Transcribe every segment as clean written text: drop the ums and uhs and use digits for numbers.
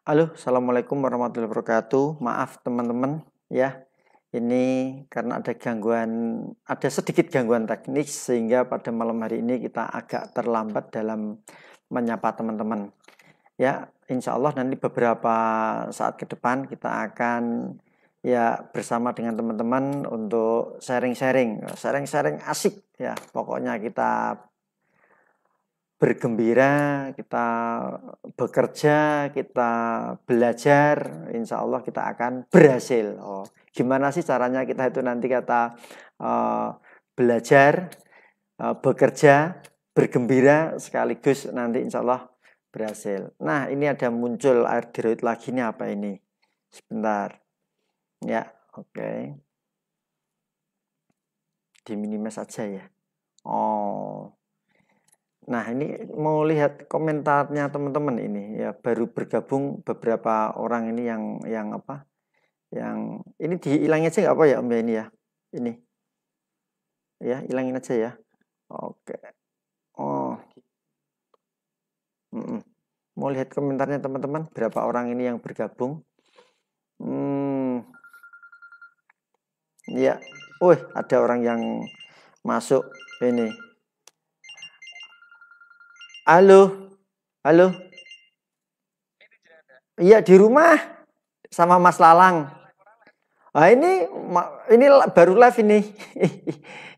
Halo, assalamualaikum warahmatullahi wabarakatuh. Maaf teman-teman ya, ini karena ada sedikit gangguan teknis sehingga pada malam hari ini kita agak terlambat dalam menyapa teman-teman. Ya, insya Allah nanti beberapa saat ke depan kita akan ya bersama dengan teman-teman untuk sharing asik ya. Pokoknya kita bergembira, kita bekerja, kita belajar, insya Allah kita akan berhasil. Gimana sih caranya kita itu nanti belajar, bekerja, bergembira, sekaligus nanti insya Allah berhasil. Nah, ini ada muncul air diroid lagi, ini apa ini? Sebentar. Ya, oke. Diminimize saja ya. Nah, ini mau lihat komentarnya teman-teman ini ya, baru bergabung beberapa orang ini yang apa? Yang ini dihilangin aja nggak apa ya Om ya ini ya. Ini. Ya, hilangin aja ya. Oke. Mau lihat komentarnya teman-teman, berapa orang ini yang bergabung? Ya. Ada orang yang masuk ini. Halo. Iya di rumah sama Mas Lalang. Ini baru live ini.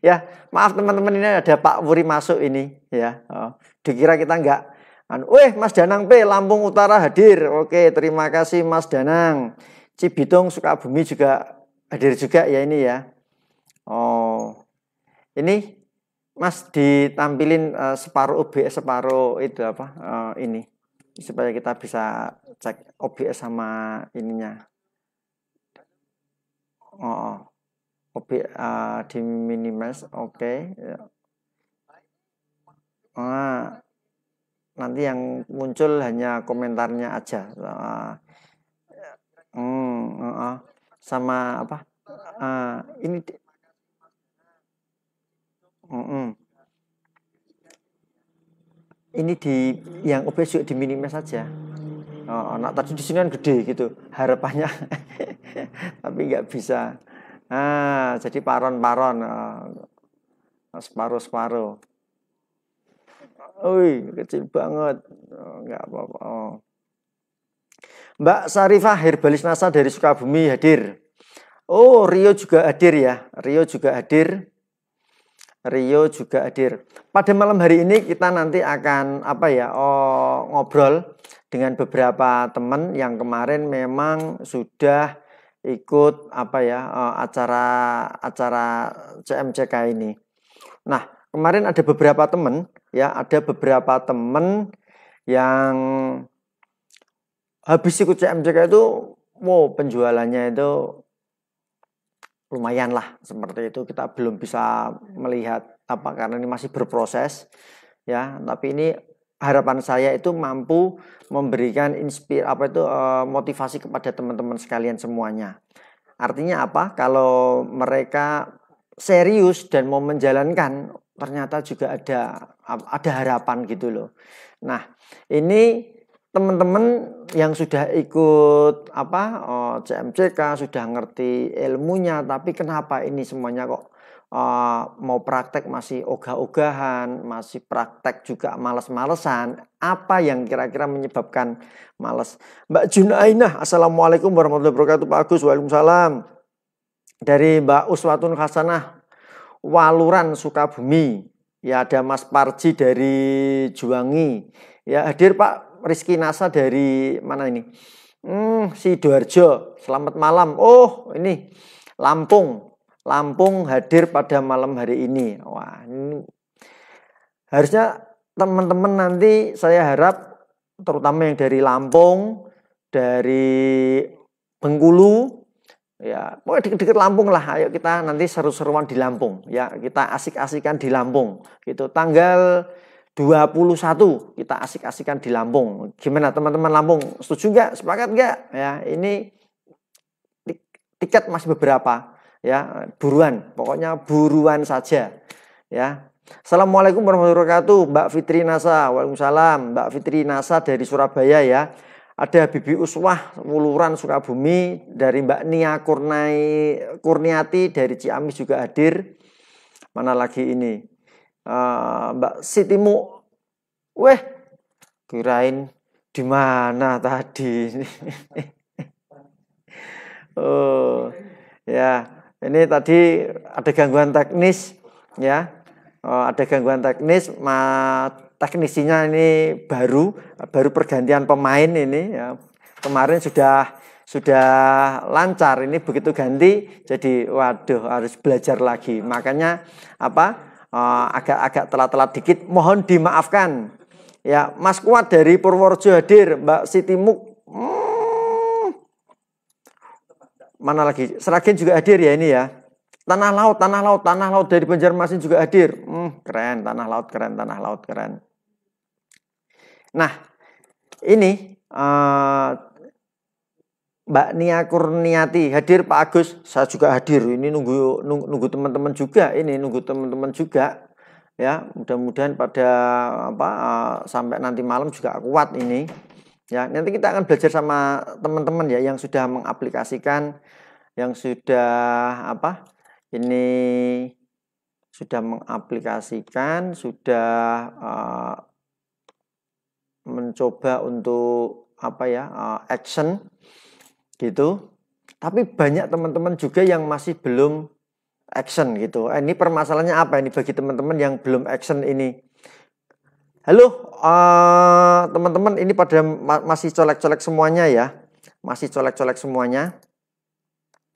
Ya, maaf teman-teman, ini ada Pak Wuri masuk ini ya. Dikira kita enggak. Mas Danang P Lampung Utara hadir. Oke, terima kasih Mas Danang. Cibitung Sukabumi juga hadir juga ya ini ya. Ini Mas ditampilin separuh OBS, separuh itu apa ini supaya kita bisa cek OBS sama ininya. Di minimize, oke. Nanti yang muncul hanya komentarnya aja. Sama apa? Ini ini yang OBS juga di minimize saja. Nah tadi di sini kan gede gitu harapannya, tapi nggak bisa. Jadi paron-paron, separuh-separuh. Kecil banget, nggak apa-apa. Mbak Sarifah Herbalis Nasa dari Sukabumi hadir. Rio juga hadir ya, Rio juga hadir. Pada malam hari ini kita nanti akan ngobrol dengan beberapa teman yang kemarin memang sudah ikut acara CMCK ini. Nah, kemarin ada beberapa teman yang habis ikut CMCK itu penjualannya itu lumayan lah, seperti itu. Kita belum bisa melihat karena ini masih berproses ya, tapi ini harapan saya itu mampu memberikan motivasi kepada teman-teman sekalian semuanya. Artinya apa? Kalau mereka serius dan mau menjalankan, ternyata juga ada harapan gitu loh. Nah, ini teman-teman yang sudah ikut CMCK, sudah ngerti ilmunya, tapi kenapa ini semuanya kok mau praktek masih ogah-ogahan, masih praktek juga males-malesan? Apa yang kira-kira menyebabkan males? Mbak Junainah, Assalamualaikum warahmatullahi wabarakatuh. Pak Agus, waalaikumsalam. Dari Mbak Uswatun Hasanah, Waluran Sukabumi. Ya, ada Mas Parji dari Juwangi. Ya, hadir Pak Rizky Nasa dari mana ini? Sidoarjo. Selamat malam. Ini Lampung hadir pada malam hari ini. Wah, ini harusnya teman-teman nanti saya harap terutama yang dari Lampung, dari Bengkulu, ya pokoknya deket-deket Lampung lah. Ayo kita nanti seru-seruan di Lampung. Ya, kita asik-asikan di Lampung. Gitu. Tanggal 21 kita asik-asikan di Lampung. Gimana teman-teman Lampung? Setuju nggak? Sepakat nggak? Ya, ini tiket masih beberapa. Ya, pokoknya buruan saja. Ya. Assalamualaikum warahmatullahi wabarakatuh, Mbak Fitri Nasa. Waalaikumsalam, Mbak Fitri Nasa dari Surabaya ya. ada Bibi Uswah Wuluran Sukabumi, dari Mbak Nia Kurniati dari Ciamis juga hadir. Mana lagi ini? Mbak Sitimu. Weh, kirain di mana tadi? Oh, ya. Ini tadi ada gangguan teknis, ya. Ada gangguan teknis, teknisinya ini baru pergantian pemain ini, ya. Kemarin sudah lancar, ini begitu ganti jadi waduh harus belajar lagi. Makanya agak telat-telat dikit, mohon dimaafkan. Ya, Mas Kuat dari Purworejo hadir, Mbak Siti Muk. Mana lagi? Seragen juga hadir ya ini ya. Tanah laut dari Banjarmasin juga hadir. Keren, tanah laut keren. Nah, ini Mbak Nia Kurniati hadir, Pak Agus, saya juga hadir. Ini nunggu teman-teman juga, ya. Mudah-mudahan pada sampai nanti malam juga kuat ini. Ya, nanti kita akan belajar sama teman-teman ya yang sudah mengaplikasikan, yang sudah mencoba untuk action gitu. Tapi banyak teman-teman juga yang masih belum action gitu. Ini permasalahannya apa ini bagi teman-teman yang belum action ini? Halo teman-teman, ini pada masih colek-colek semuanya ya. Masih colek-colek semuanya.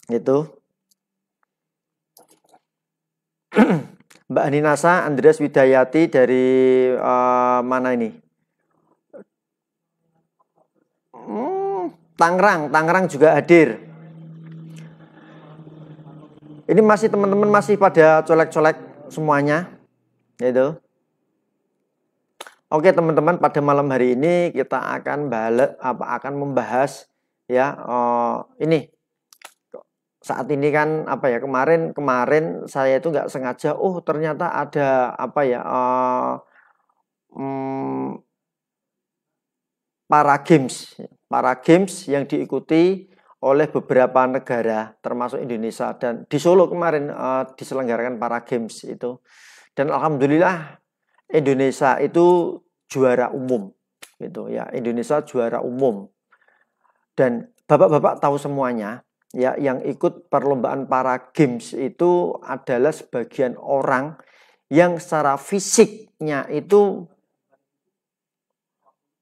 Gitu. Mbak Ninasa Andreas Widayati dari mana ini? Tangerang juga hadir. Ini masih teman-teman masih pada colek-colek semuanya, gitu. Oke teman-teman, pada malam hari ini kita akan membahas ya ini. Saat ini kan kemarin saya itu nggak sengaja, ternyata ada para games yang diikuti oleh beberapa negara termasuk Indonesia, dan di Solo kemarin diselenggarakan para games itu, dan alhamdulillah Indonesia itu juara umum gitu ya. Indonesia juara umum, dan bapak-bapak tahu semuanya ya, yang ikut perlombaan para games itu adalah sebagian orang yang secara fisiknya itu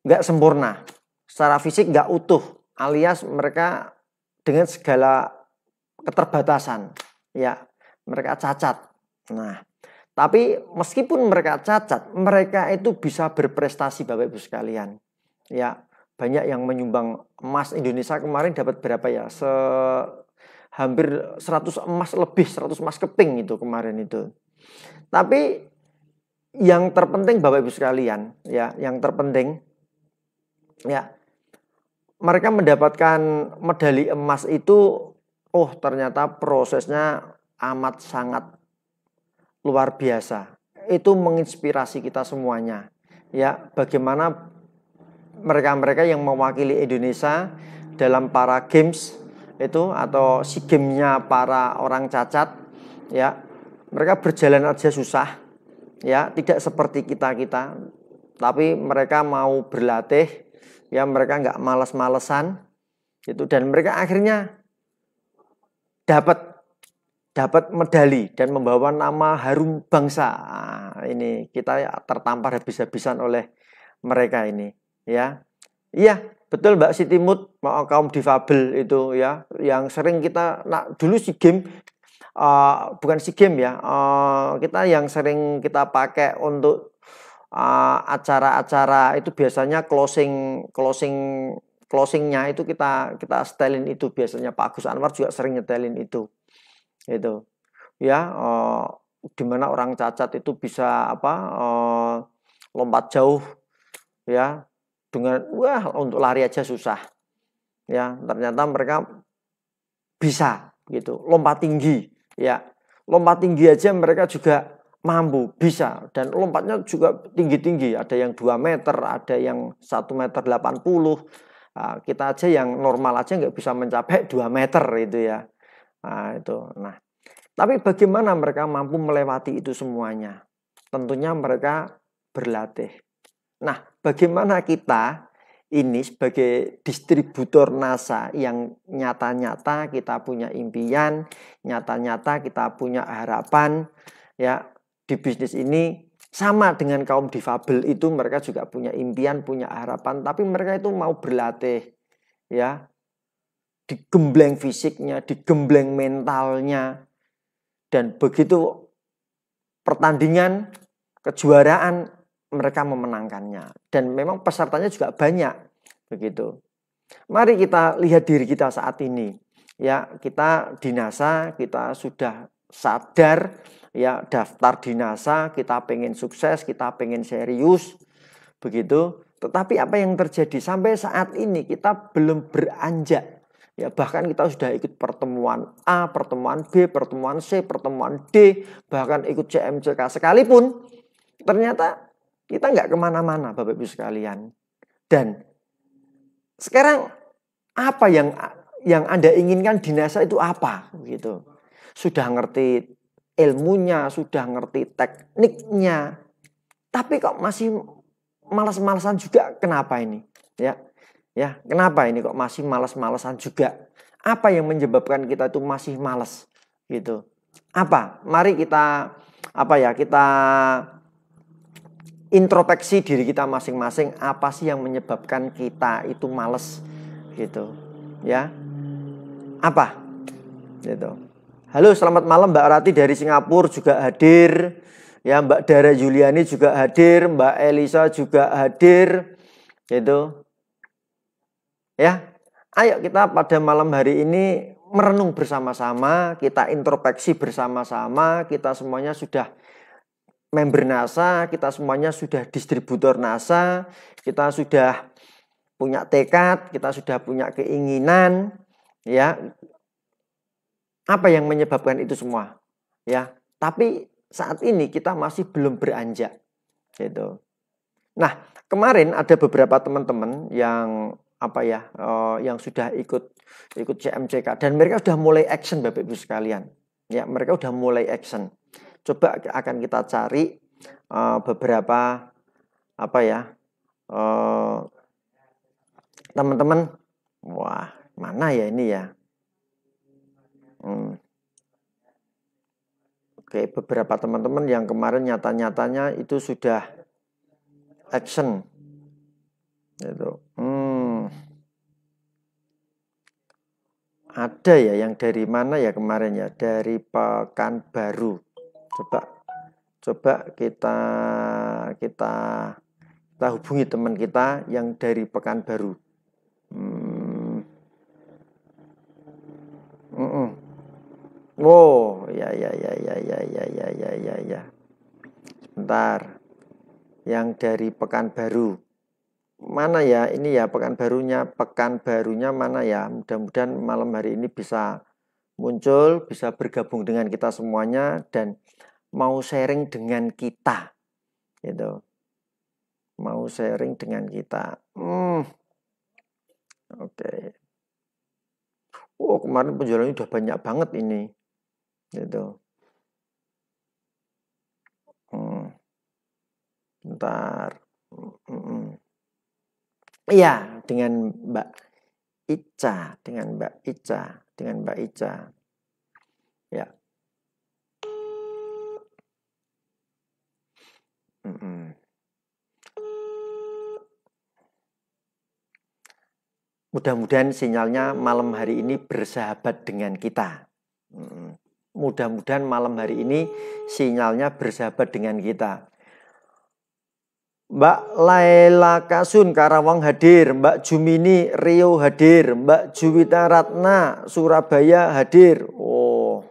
nggak sempurna, secara fisik nggak utuh, alias mereka dengan segala keterbatasan ya, mereka cacat. Nah, tapi meskipun mereka cacat, mereka itu bisa berprestasi Bapak Ibu sekalian. Ya, banyak yang menyumbang emas. Indonesia kemarin dapat berapa ya? Hampir 100 emas lebih, 100 emas keping itu kemarin itu. Tapi yang terpenting Bapak Ibu sekalian, ya, yang terpenting ya, mereka mendapatkan medali emas itu ternyata prosesnya amat sangat luar biasa. Itu menginspirasi kita semuanya. Ya, bagaimana mereka-mereka yang mewakili Indonesia dalam para games itu atau SEA Games-nya para orang cacat ya, mereka berjalan aja susah ya, tidak seperti kita, tapi mereka mau berlatih ya, mereka nggak malas-malesan gitu, dan mereka akhirnya dapat medali dan membawa nama harum bangsa. Ini kita tertampar habis-habisan oleh mereka ini ya. Iya, betul Mbak Siti Mut, kaum difabel itu ya, yang sering kita dulu SEA Games bukan SEA Games ya, kita yang sering kita pakai untuk acara-acara itu biasanya closingnya itu kita setelin itu, biasanya Pak Agus Anwar juga sering nyetelin itu ya, dimana orang cacat itu bisa lompat jauh ya, dengan untuk lari aja susah ya, ternyata mereka bisa gitu, lompat tinggi aja mereka juga mampu, bisa, dan lompatnya juga tinggi-tinggi, ada yang 2 meter, ada yang 1,80 meter, Kita aja yang normal aja nggak bisa mencapai 2 meter itu ya. Nah, itu. Nah, tapi bagaimana mereka mampu melewati itu semuanya? Tentunya mereka berlatih. Nah, bagaimana kita ini sebagai distributor NASA yang nyata-nyata kita punya impian, nyata-nyata kita punya harapan ya di bisnis ini, sama dengan kaum difabel itu, mereka juga punya impian, punya harapan, tapi mereka itu mau berlatih ya, digembleng fisiknya, digembleng mentalnya, dan begitu pertandingan kejuaraan mereka memenangkannya, dan memang pesertanya juga banyak begitu. Mari kita lihat diri kita saat ini ya, kita di NASA, kita sudah sadar ya, daftar di NASA, kita pengen sukses, kita pengen serius begitu. Tetapi apa yang terjadi sampai saat ini, kita belum beranjak ya, bahkan kita sudah ikut pertemuan A, pertemuan B, pertemuan C, pertemuan D, bahkan ikut CMCK sekalipun, ternyata kita nggak kemana-mana Bapak Ibu sekalian. Dan sekarang apa yang Anda inginkan di NASA itu apa gitu? Sudah ngerti ilmunya, sudah ngerti tekniknya, tapi kok masih malas-malasan juga, kenapa ini? Ya, kenapa ini kok masih malas-malasan juga? Apa yang menyebabkan kita itu masih malas gitu? Apa? Mari kita kita introspeksi diri kita masing-masing, apa sih yang menyebabkan kita itu malas gitu ya? Apa gitu? Halo, selamat malam Mbak Rati dari Singapura juga hadir ya, Mbak Dara Juliani juga hadir, Mbak Elisa juga hadir gitu ya. Ayo kita pada malam hari ini merenung bersama-sama, kita introspeksi bersama-sama. Kita semuanya sudah member NASA, kita semuanya sudah distributor NASA, kita sudah punya tekad, kita sudah punya keinginan ya. Apa yang menyebabkan itu semua ya? Tapi saat ini kita masih belum beranjak gitu. Nah, kemarin ada beberapa teman-teman yang yang sudah ikut CMCK, dan mereka sudah mulai action Bapak Ibu sekalian. Ya, mereka sudah mulai action. Coba akan kita cari beberapa teman-teman. Wah, mana ya ini ya? Oke, beberapa teman-teman yang kemarin nyata-nyatanya itu sudah action. Itu. Ada ya yang dari mana ya kemarin ya? Dari Pekanbaru. Coba kita hubungi teman kita yang dari Pekanbaru. Oh, ya. Sebentar. Yang dari Pekanbaru. Mana ya ini ya, Pekanbarunya mana ya? Mudah-mudahan malam hari ini bisa muncul, bisa bergabung dengan kita semuanya dan mau sharing dengan kita. Gitu. Mau sharing dengan kita. Oke. Oh, kemarin penjualannya udah banyak banget ini. Gitu. Bentar. Iya, dengan Mbak Ica. Ya. Mudah-mudahan sinyalnya malam hari ini bersahabat dengan kita. Mudah-mudahan malam hari ini sinyalnya bersahabat dengan kita. Mbak Laila Kasun Karawang hadir, Mbak Jumini Rio hadir, Mbak Juwita Ratna Surabaya hadir. Oh,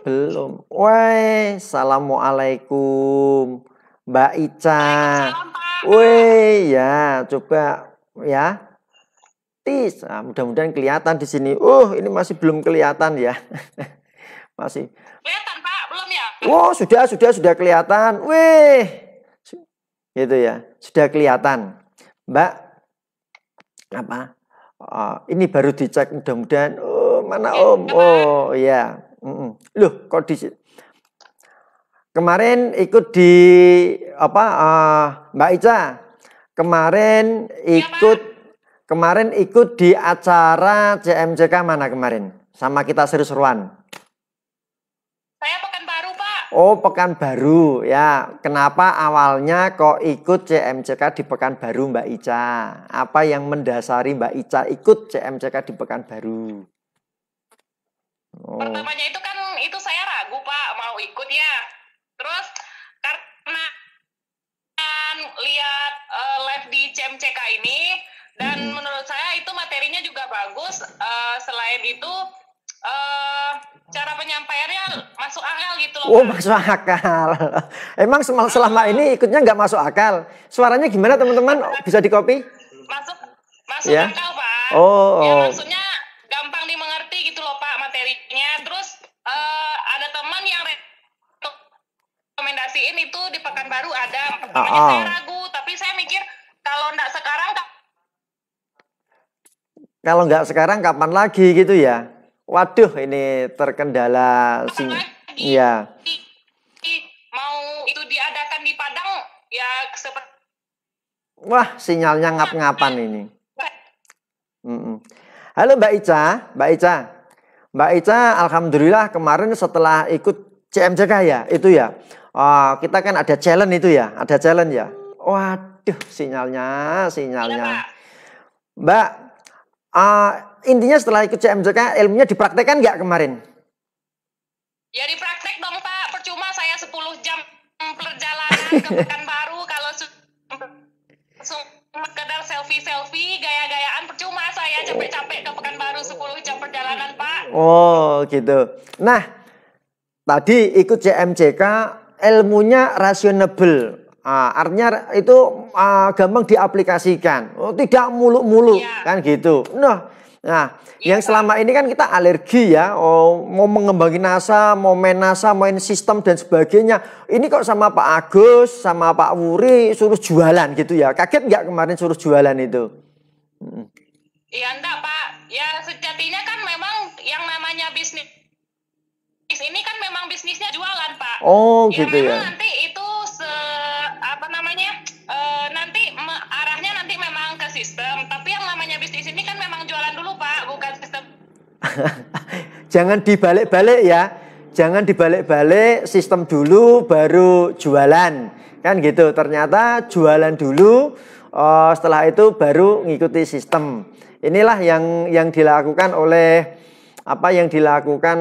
belum. Woi, assalamualaikum Mbak Ica. Woi, ya coba ya. Tis, mudah-mudahan kelihatan di sini. Ini masih belum kelihatan ya. Masih. Kelihatan Pak, belum ya? Oh, sudah kelihatan. Wih. Gitu ya. Sudah kelihatan. Mbak apa? Ini baru dicek, mudah-mudahan. Oh, mana Om? Oh, iya. Loh, kok di kemarin ikut di apa? Mbak Ica. Kemarin ikut di acara CMJK mana kemarin? Sama kita seru-seruan. Saya Pekanbaru, Pak. Oh, Pekanbaru ya. Kenapa awalnya kok ikut CMJK di Pekanbaru, Mbak Ica? Apa yang mendasari Mbak Ica ikut CMJK di Pekanbaru? Pertamanya itu kan saya ragu, Pak, mau ikut ya. Terus karena lihat live di CMJK ini dan menurut saya itu materinya juga bagus. Selain itu cara penyampaiannya masuk akal gitu loh. Oh, Pak. Masuk akal. Emang selama ini ikutnya nggak masuk akal? Suaranya gimana teman-teman? Bisa di copy? Masuk ya? Akal, Pak. Ya, maksudnya gampang dimengerti gitu loh, Pak, materinya. Terus ada teman yang rekomendasiin itu di Pekanbaru ada. Pertamanya saya ragu, tapi saya mikir kalau nggak sekarang kapan lagi gitu ya? Waduh, ini terkendala ya. Mau itu diadakan di Padang ya seperti. Wah, sinyalnya ngap-ngapan ini. Halo Mbak Ica, Mbak Ica, alhamdulillah kemarin setelah ikut CMJK ya, itu ya. Kita kan ada challenge itu ya, ya. Waduh, sinyalnya. Ya, Mbak, intinya setelah ikut CMJK ilmunya dipraktekkan nggak kemarin? Ya dipraktek dong, Pak. Percuma saya 10 jam perjalanan ke Pekanbaru kalau sekedar selfie gaya-gayaan, percuma saya capek-capek ke Pekanbaru 10 jam perjalanan, Pak. Oh, gitu. Nah, tadi ikut CMJK ilmunya rasionable. Artinya itu gampang diaplikasikan. Oh, tidak muluk-muluk kan gitu. Nah, yang selama ini kan kita alergi ya, mau mengembangin NASA, mau main sistem dan sebagainya. Ini kok sama Pak Agus, sama Pak Wuri suruh jualan gitu ya. Kaget nggak kemarin suruh jualan itu? Iya enggak, Pak. Ya sejatinya kan memang yang namanya bisnis ini kan memang bisnisnya jualan, Pak. Oh, gitu ya. Nanti itu nanti arahnya nanti memang ke sistem, tapi yang namanya bisnis ini kan memang jualan dulu, Pak, bukan sistem. Jangan dibalik-balik ya. Jangan dibalik-balik, sistem dulu baru jualan. Kan gitu. Ternyata jualan dulu, setelah itu baru ngikuti sistem. Inilah yang dilakukan oleh dilakukan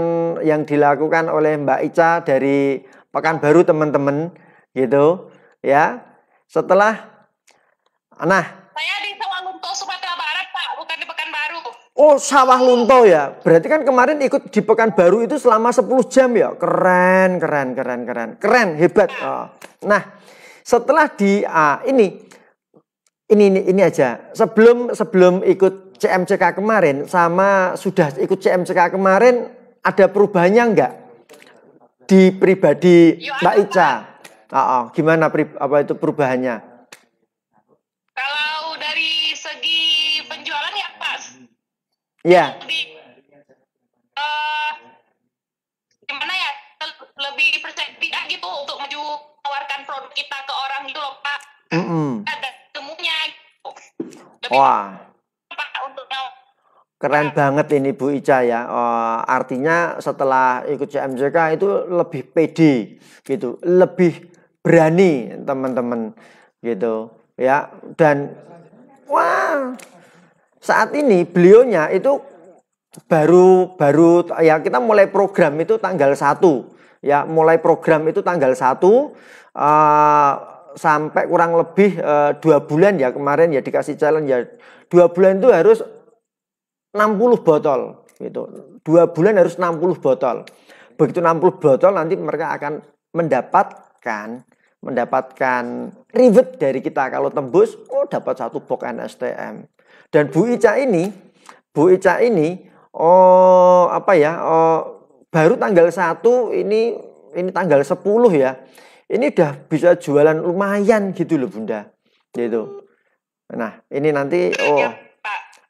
oleh Mbak Ica dari Pekanbaru, teman-teman, gitu ya. Setelah saya di Sawah Lunto, Sumatera Barat, Pak, bukan di Pekanbaru. Oh, Sawah Lunto ya. Berarti kan kemarin ikut di Pekanbaru itu selama 10 jam ya. Keren, hebat. Nah, setelah ini aja. Sebelum ikut CMJK kemarin sama sudah ikut CMJK kemarin, ada perubahannya enggak di pribadi Mbak Ica? Gimana itu perubahannya? Kalau dari segi penjualan ya, Pak. Ya. Gimana ya? Lebih percaya gitu untuk menawarkan produk kita ke orang gitu loh, Pak. Ada temunya gitu. Wah. Keren banget ini Bu Ica ya. Artinya setelah ikut CMJK itu lebih pede gitu, lebih berani teman-teman gitu ya. Dan wah, saat ini beliaunya itu baru ya, kita mulai program itu tanggal 1 ya, sampai kurang lebih 2 bulan ya kemarin ya, dikasih challenge ya, 2 bulan itu harus 60 botol gitu. 2 bulan harus 60 botol. Begitu 60 botol nanti mereka akan mendapatkan reward dari kita. Kalau tembus, dapat 1 box NSTM. Dan Bu Ica ini baru tanggal 1 ini tanggal 10 ya. Ini udah bisa jualan lumayan gitu loh, Bunda. Gitu. Nah, ini nanti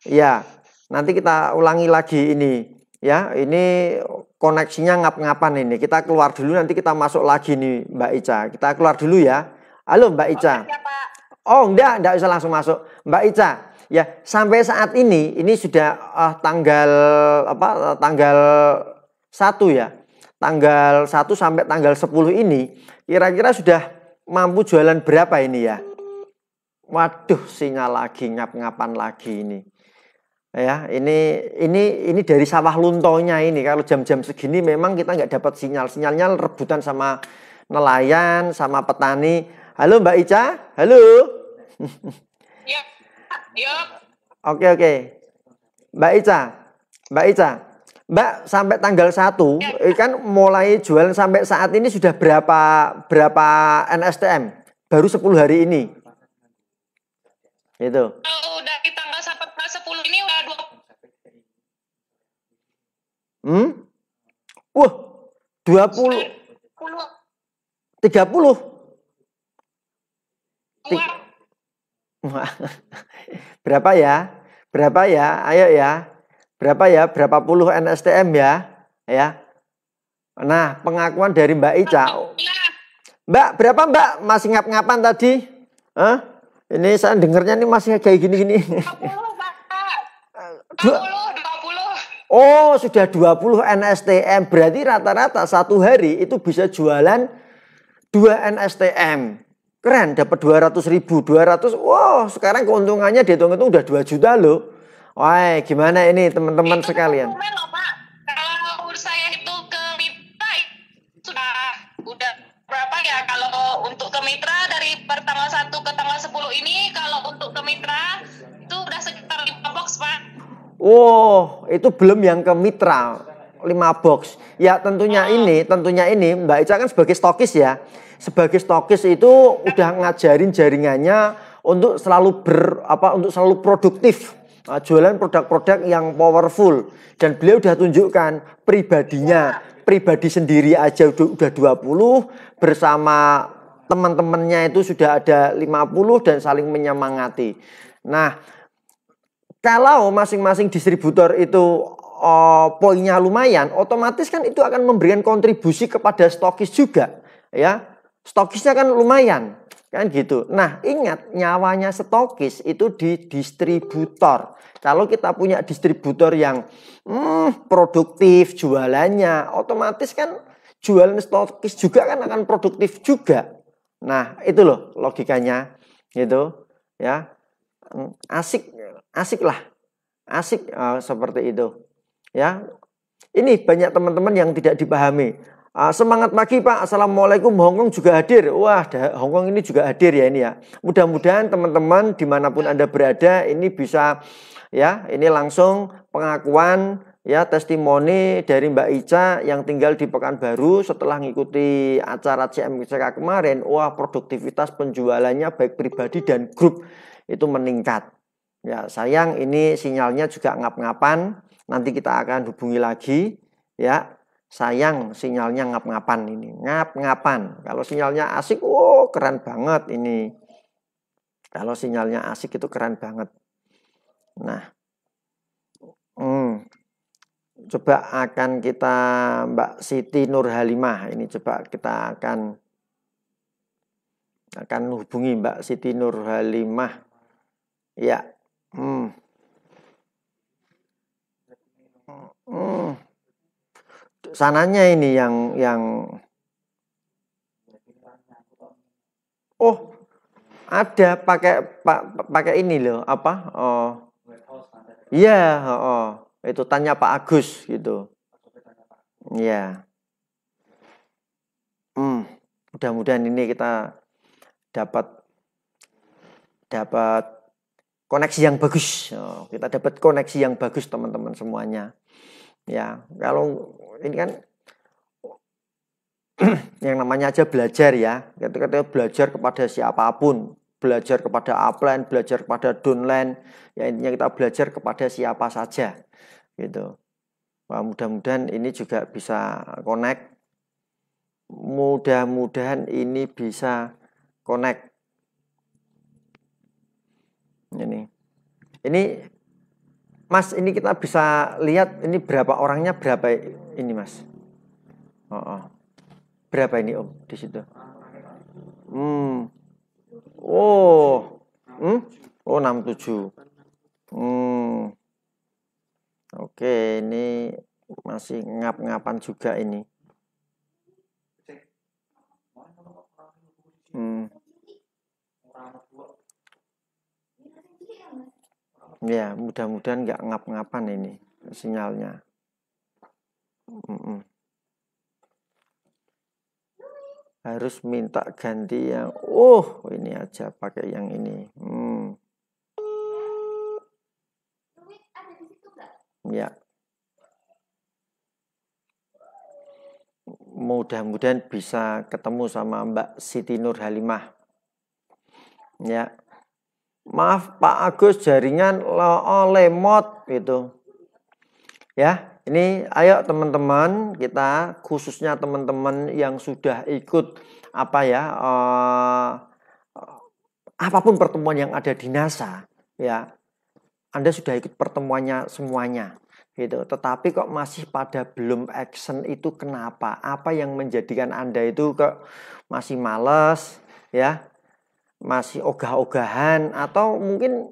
Ya, nanti kita ulangi lagi ini. Ya, ini koneksinya ngap-ngapan ini. Kita keluar dulu, nanti kita masuk lagi nih Mbak Ica. Kita keluar dulu ya. Halo Mbak Ica. Oke, siapa? Oh, enggak usah langsung masuk. Mbak Ica, ya sampai saat ini sudah tanggal apa? Tanggal 1 ya. Tanggal 1 sampai tanggal 10 ini kira-kira sudah mampu jualan berapa ini ya? Waduh, sinyal lagi ngap-ngapan lagi ini. Ya, ini dari sawah luntonya ini. Kalau jam-jam segini memang kita nggak dapat sinyal. Sinyalnya rebutan sama nelayan, sama petani. Halo Mbak Ica, halo. Ya, yuk. Oke. Mbak Ica, Mbak sampai tanggal 1 kan mulai jualan sampai saat ini sudah berapa NSTM? Baru 10 hari ini. Itu. Kalau dari tanggal sampai tanggal 10 ini udah 20. Wah, 20 30. Berapa ya? Ayo ya. Berapa ya? Berapa puluh NSTM ya? Ya. Nah, pengakuan dari Mbak Ica. Mbak, berapa Mbak? Masih ngap-ngapan tadi? Hah? Ini saya dengernya nih masih kayak gini-gini. 20, Pak. 20. Oh, sudah 20 NSTM. Berarti rata-rata satu hari itu bisa jualan 2 NSTM. Keren, dapat 200.000. 200. Wow, sekarang keuntungannya dihitung-hitung udah 2 juta loh. Wah, gimana ini teman-teman sekalian? Loh, Pak. Kalau saya itu ke mitra udah berapa ya? Kalau untuk ke mitra dari tanggal 1 ke tanggal 10 ini, kalau untuk ke mitra itu udah sekitar 5 box, Pak. Wow, itu belum yang ke mitra 5 box. Ya tentunya ini Mbak Ica kan sebagai stokis ya. Sebagai stokis itu udah ngajarin jaringannya untuk selalu untuk selalu produktif. Jualan produk-produk yang powerful, dan beliau udah tunjukkan pribadi sendiri aja udah 20, bersama teman-temannya itu sudah ada 50 dan saling menyemangati. Nah, kalau masing-masing distributor itu poinnya lumayan, otomatis kan itu akan memberikan kontribusi kepada stokis juga, ya. Stokisnya kan lumayan, kan gitu. Nah, ingat nyawanya stokis itu di distributor. Kalau kita punya distributor yang produktif jualannya, otomatis kan jualan stokis juga kan akan produktif juga. Nah, itu loh logikanya, gitu, ya. Asik seperti itu, ya. Ini banyak teman-teman yang tidak dipahami. Semangat pagi Pak, Assalamualaikum, Hongkong juga hadir. Wah, Hongkong ini juga hadir ya ini ya. Mudah-mudahan teman-teman dimanapun Anda berada ini bisa ya, ini langsung pengakuan ya, testimoni dari Mbak Ica yang tinggal di Pekanbaru setelah mengikuti acara CMCK kemarin. Wah, produktivitas penjualannya baik pribadi dan grup itu meningkat. Ya, sayang ini sinyalnya juga ngap-ngapan. Nanti kita akan hubungi lagi ya. Sayang sinyalnya ngap-ngapan ini. Ngap-ngapan. Kalau sinyalnya asik, keren banget ini. Kalau sinyalnya asik itu keren banget. Nah, coba akan kita Mbak Siti Nurhalimah ini, coba kita akan hubungi Mbak Siti Nurhalimah. Ya. Sananya ini yang ada pakai ini loh, apa? Iya, itu tanya Pak Agus gitu. Iya. Mudah-mudahan ini kita dapat koneksi yang bagus. Kita dapat koneksi yang bagus teman-teman semuanya. Ya, kalau ini kan yang namanya aja belajar ya. Ketika belajar kepada siapapun, belajar kepada upline, belajar kepada downline, ya intinya kita belajar kepada siapa saja gitu. Wah, mudah-mudahan ini juga bisa connect. Mudah-mudahan ini bisa connect. Ini Mas, ini kita bisa lihat ini berapa orangnya, berapa ini Mas? Berapa ini Om di situ? Oh, oh 67. Oke, ini masih ngap-ngapan juga ini. Ya, mudah-mudahan nggak ngap-ngapan ini sinyalnya. Harus minta ganti yang ini aja, pakai yang ini. Ya. Mudah-mudahan bisa ketemu sama Mbak Siti Nur Halimah. Ya. Maaf Pak Agus, jaringan lemot gitu. Ya, ini ayo teman-teman, kita khususnya teman-teman yang sudah ikut apapun pertemuan yang ada di NASA, ya. Anda sudah ikut pertemuannya semuanya gitu. Tetapi kok masih pada belum action, itu kenapa? Apa yang menjadikan Anda itu kok masih males, ya? Masih ogah-ogahan, atau mungkin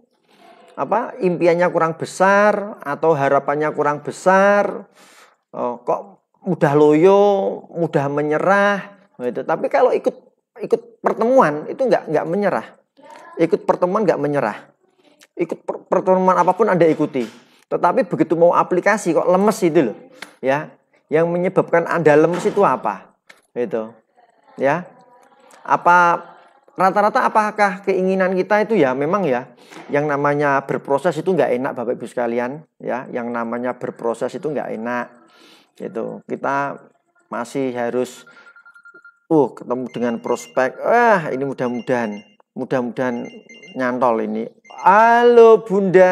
impiannya kurang besar atau harapannya kurang besar, kok mudah loyo, mudah menyerah gitu. Tapi kalau ikut pertemuan itu nggak menyerah. Ikut pertemuan nggak menyerah. Ikut pertemuan apapun Anda ikuti. Tetapi begitu mau aplikasi kok lemes itu loh, ya. Yang menyebabkan Anda lemes itu apa? Gitu. Ya. Rata-rata apakah keinginan kita itu ya memang ya yang namanya berproses itu nggak enak Bapak Ibu sekalian, ya. Yang namanya berproses itu nggak enak gitu. Kita masih harus ketemu dengan prospek. Ini mudah-mudahan nyantol ini. Halo Bunda,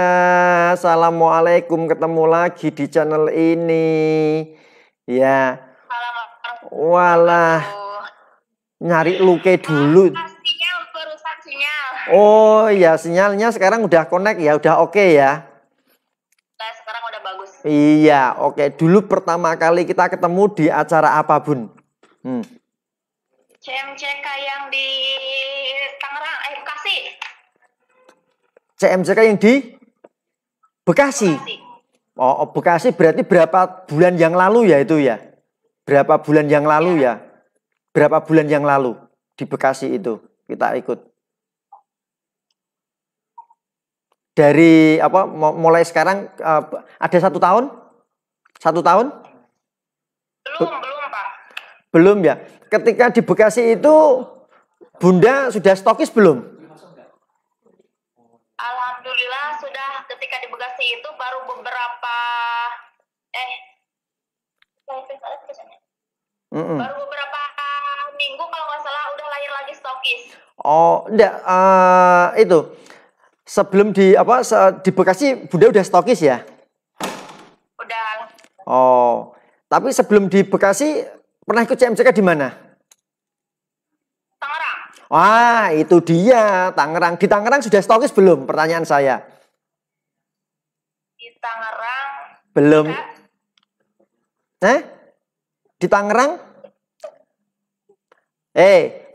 assalamualaikum, ketemu lagi di channel ini ya. Walah, nyari luke dulu. Oh ya, sinyalnya sekarang udah connect ya, udah oke ya. Sekarang udah bagus. Iya, oke. Dulu pertama kali kita ketemu di acara apa, Bun? CMCK yang di Tangerang, Bekasi. CMCK yang di Bekasi. Oh, Bekasi berarti berapa bulan yang lalu ya itu ya? Berapa bulan yang lalu ya? Berapa bulan yang lalu di Bekasi itu kita ikut? Dari mulai sekarang ada 1 tahun? 1 tahun? Belum Pak. Belum ya. Ketika di Bekasi itu Bunda sudah stokis belum? Alhamdulillah sudah. Ketika di Bekasi itu baru beberapa baru beberapa minggu kalau nggak salah udah lahir lagi stokis. Oh, enggak, itu sebelum di Bekasi Bunda udah stokis ya? Udah. Oh, tapi sebelum di Bekasi pernah ikut CMCK di mana? Tangerang. Wah, itu dia, Tangerang. Di Tangerang sudah stokis belum? Pertanyaan saya. Di Tangerang belum. Di Tangerang?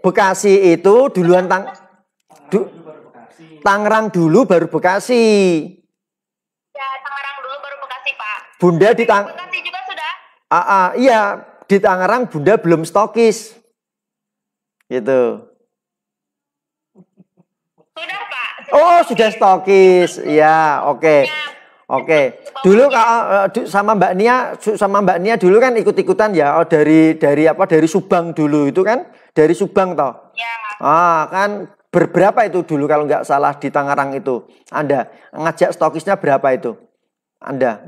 Bekasi itu duluan Tangerang dulu baru Bekasi. Ya, Tangerang dulu baru Bekasi, Pak. Bunda di Bekasi juga sudah? Iya, di Tangerang Bunda belum stokis. Gitu. Sudah, Pak. Oh, sudah stokis. Ya, oke. Oke. Dulu sama Mbak Nia dulu kan ikut-ikutan ya. Dari Subang dulu itu kan? Dari Subang toh. Ya. Kan berapa itu dulu kalau nggak salah di Tangerang itu? Anda ngajak stokisnya berapa itu? Anda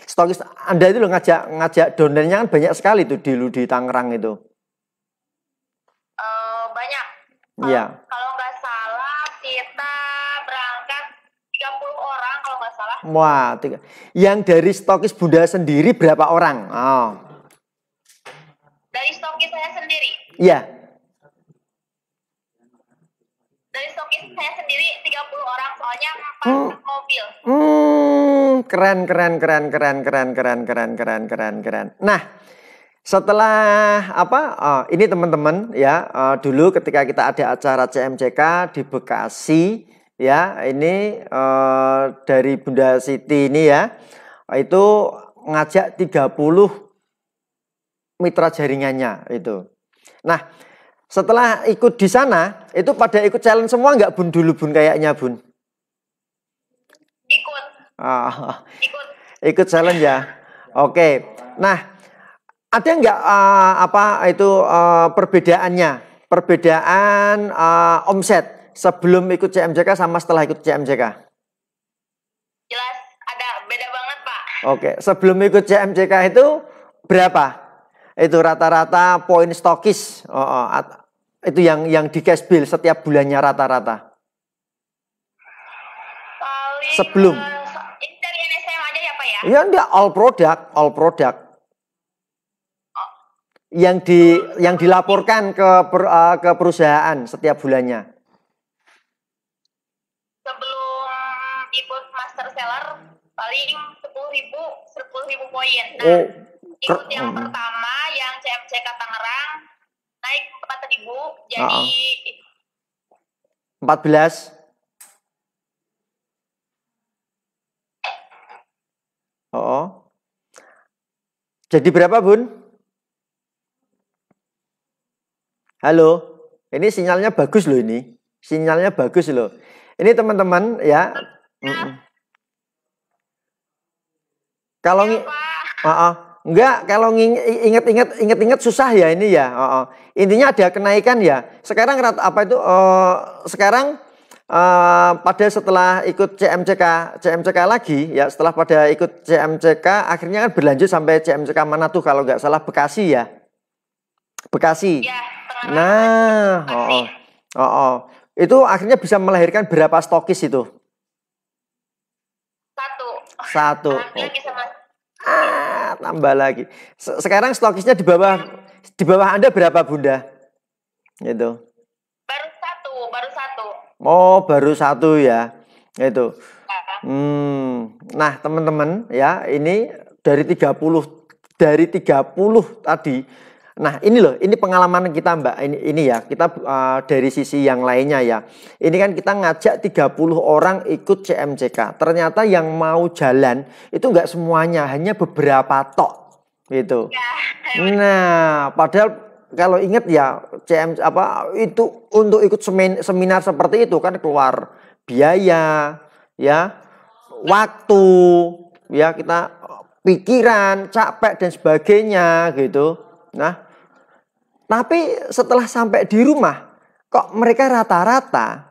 stokis Anda itu loh ngajak donernya kan banyak sekali tuh dulu di Tangerang itu. Banyak. Iya. Kalau nggak salah kita berangkat 30 orang kalau nggak salah. Wah, yang dari stokis Bunda sendiri berapa orang? Dari stokis saya sendiri? Iya. Dari stokis stokis saya sendiri 30 orang, soalnya 4 mobil. Keren. Nah, setelah ini teman-teman ya, dulu ketika kita ada acara CMCK di Bekasi ya, ini dari Bunda Siti ini ya, itu ngajak 30 mitra jaringannya itu. Nah, setelah ikut di sana, itu pada ikut challenge semua nggak Bun dulu Bun kayaknya Bun? Ikut. Ikut challenge ya. Oke. Nah, ada nggak perbedaannya? Perbedaan omset sebelum ikut CMCK sama setelah ikut CMCK? Jelas ada, beda banget Pak. Oke, sebelum ikut CMCK itu berapa? Itu rata-rata poin stokis. Itu yang di cash bill setiap bulannya rata-rata. Sebelum. Ini dari NSM aja ya Pak ya? Ya enggak, all product. Yang dilaporkan ke perusahaan setiap bulannya. Sebelum ikut master seller paling 10.000 poin. Nah, ikut yang pertama yang CMCK Tangerang naik 4.000 jadi 14. Jadi berapa Bun? Halo, ini sinyalnya bagus loh ini. Sinyalnya bagus loh. Ini teman-teman ya. Kalau enggak, kalau inget-inget susah ya ini ya. Intinya ada kenaikan ya. Sekarang sekarang pada setelah ikut CMCK lagi ya, setelah pada ikut CMCK akhirnya kan berlanjut sampai CMCK mana tuh kalau nggak salah Bekasi ya. Bekasi. Ya, nah, itu akhirnya bisa melahirkan berapa stokis itu? Satu. Tambah lagi. Sekarang stokisnya di bawah Anda berapa Bunda? Itu. Baru satu. Oh, baru satu ya. Itu. Nah, teman-teman ya, ini dari 30 tadi. Nah, ini loh, ini pengalaman kita Mbak. Ini ya, kita dari sisi yang lainnya ya. Ini kan kita ngajak 30 orang ikut CMCK. Ternyata yang mau jalan itu enggak semuanya, hanya beberapa tok gitu. Nah, padahal kalau ingat ya, itu untuk ikut seminar seperti itu kan keluar biaya, ya, waktu, ya, kita pikiran, capek dan sebagainya gitu. Nah, tapi setelah sampai di rumah, kok mereka rata-rata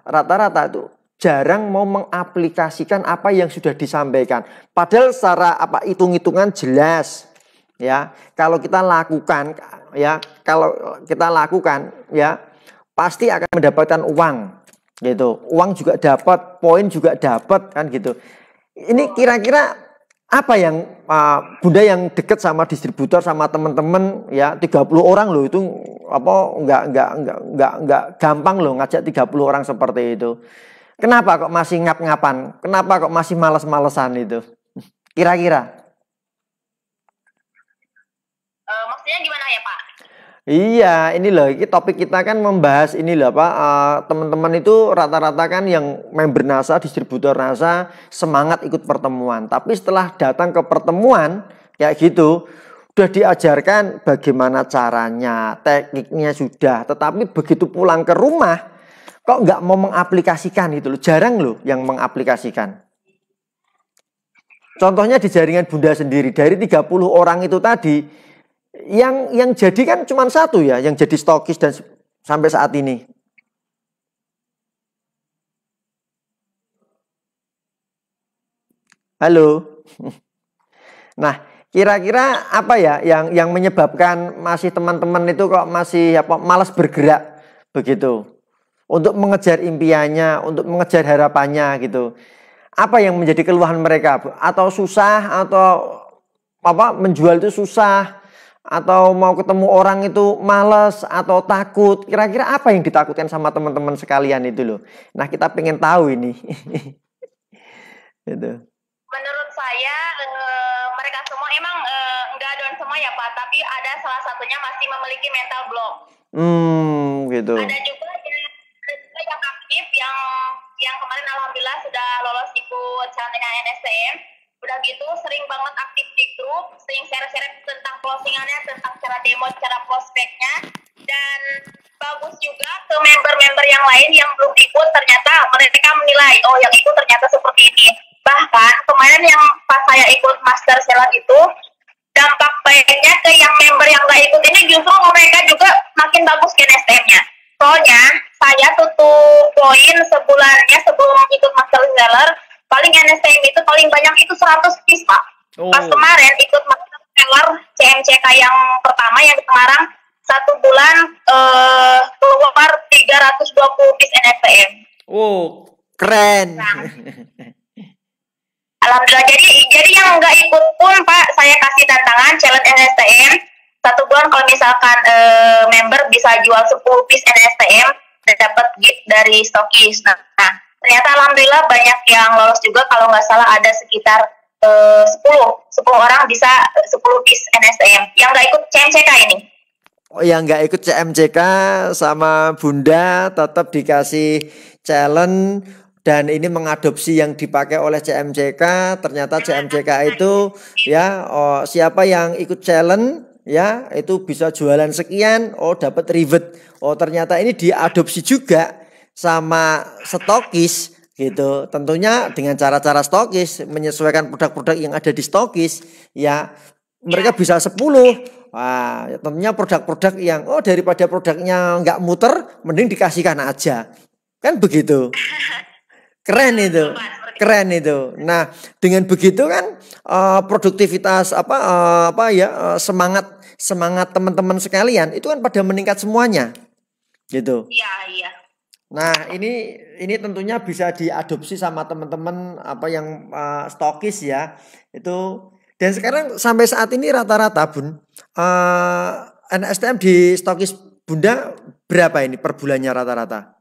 itu jarang mau mengaplikasikan apa yang sudah disampaikan. Padahal secara hitung-hitungan jelas, ya, kalau kita lakukan ya pasti akan mendapatkan uang gitu. Uang juga dapat, poin juga dapat kan gitu. Ini kira-kira apa yang Bunda yang deket sama distributor sama teman-teman ya, 30 orang loh itu enggak gampang loh ngajak 30 orang seperti itu. Kenapa kok masih ngap-ngapan? Kenapa kok masih males-malesan itu? Kira-kira? Maksudnya gimana ya Pak? Iya, ini loh, ini topik kita kan membahas ini loh Pak, teman-teman itu rata-rata kan yang member NASA, distributor NASA semangat ikut pertemuan. Tapi setelah datang ke pertemuan kayak gitu, udah diajarkan bagaimana caranya, tekniknya sudah. Tetapi begitu pulang ke rumah, kok nggak mau mengaplikasikan gitu loh, jarang loh yang mengaplikasikan. Contohnya di jaringan Bunda sendiri, dari 30 orang itu tadi, yang jadi kan cuma satu ya, yang jadi stokis dan sampai saat ini. Halo. Nah, kira-kira apa ya yang menyebabkan masih teman-teman itu kok masih malas bergerak begitu untuk mengejar impiannya, untuk mengejar harapannya gitu. Apa yang menjadi keluhan mereka? Atau susah, atau menjual itu susah, atau mau ketemu orang itu males atau takut. Kira-kira apa yang ditakutkan sama teman-teman sekalian itu loh. Nah, kita pengen tahu ini. Gitu. Menurut saya mereka semua emang nggak down semua ya Pak, tapi ada salah satunya masih memiliki mental block. Gitu. Ada juga yang aktif yang kemarin alhamdulillah sudah lolos ikut challenge NSTM. Udah gitu sering banget aktif di grup, sering share-share tentang closingannya, tentang cara demo, cara prospeknya, dan bagus juga ke member-member yang lain yang belum ikut, ternyata mereka menilai, oh yang ikut ternyata seperti ini. Bahkan kemarin yang pas saya ikut Master Seller itu, dampak baiknya ke yang member yang gak ikut ini justru mereka juga makin bagus ke NSTM-nya. Soalnya saya tutup poin sebulannya sebelum ikut Master Seller, paling NSTM itu paling banyak itu 100 piece Pak. Pas kemarin ikut Master Seller CMCK yang pertama yang di Semarang, 1 bulan keluar 320 piece NSTM. Keren. Nah, alhamdulillah, jadi yang nggak ikut pun Pak, saya kasih tantangan challenge NSTM 1 bulan kalau misalkan member bisa jual 10 piece NSTM dan dapat gift dari stokis. Nah, ternyata alhamdulillah banyak yang lolos juga, kalau nggak salah ada sekitar 10 orang bisa 10 piece NSTM yang nggak ikut CMCK ini. Yang nggak ikut CMCK sama Bunda tetap dikasih challenge. Dan ini mengadopsi yang dipakai oleh CMCK. Ternyata CMCK itu ya, siapa yang ikut challenge ya itu bisa jualan sekian, dapat reward. Ternyata ini diadopsi juga sama stokis gitu. Tentunya dengan cara-cara stokis menyesuaikan produk-produk yang ada di stokis ya, mereka bisa 10. Wah, ya tentunya produk-produk yang daripada produknya nggak muter, mending dikasihkan aja. Kan begitu. Keren itu. Nah, dengan begitu kan produktivitas semangat teman-teman sekalian itu kan pada meningkat semuanya. Gitu. Iya. Nah, ini tentunya bisa diadopsi sama teman-teman yang stokis ya. Itu, dan sekarang sampai saat ini rata-rata Bun, NSTM di stokis Bunda berapa ini per bulannya rata-rata?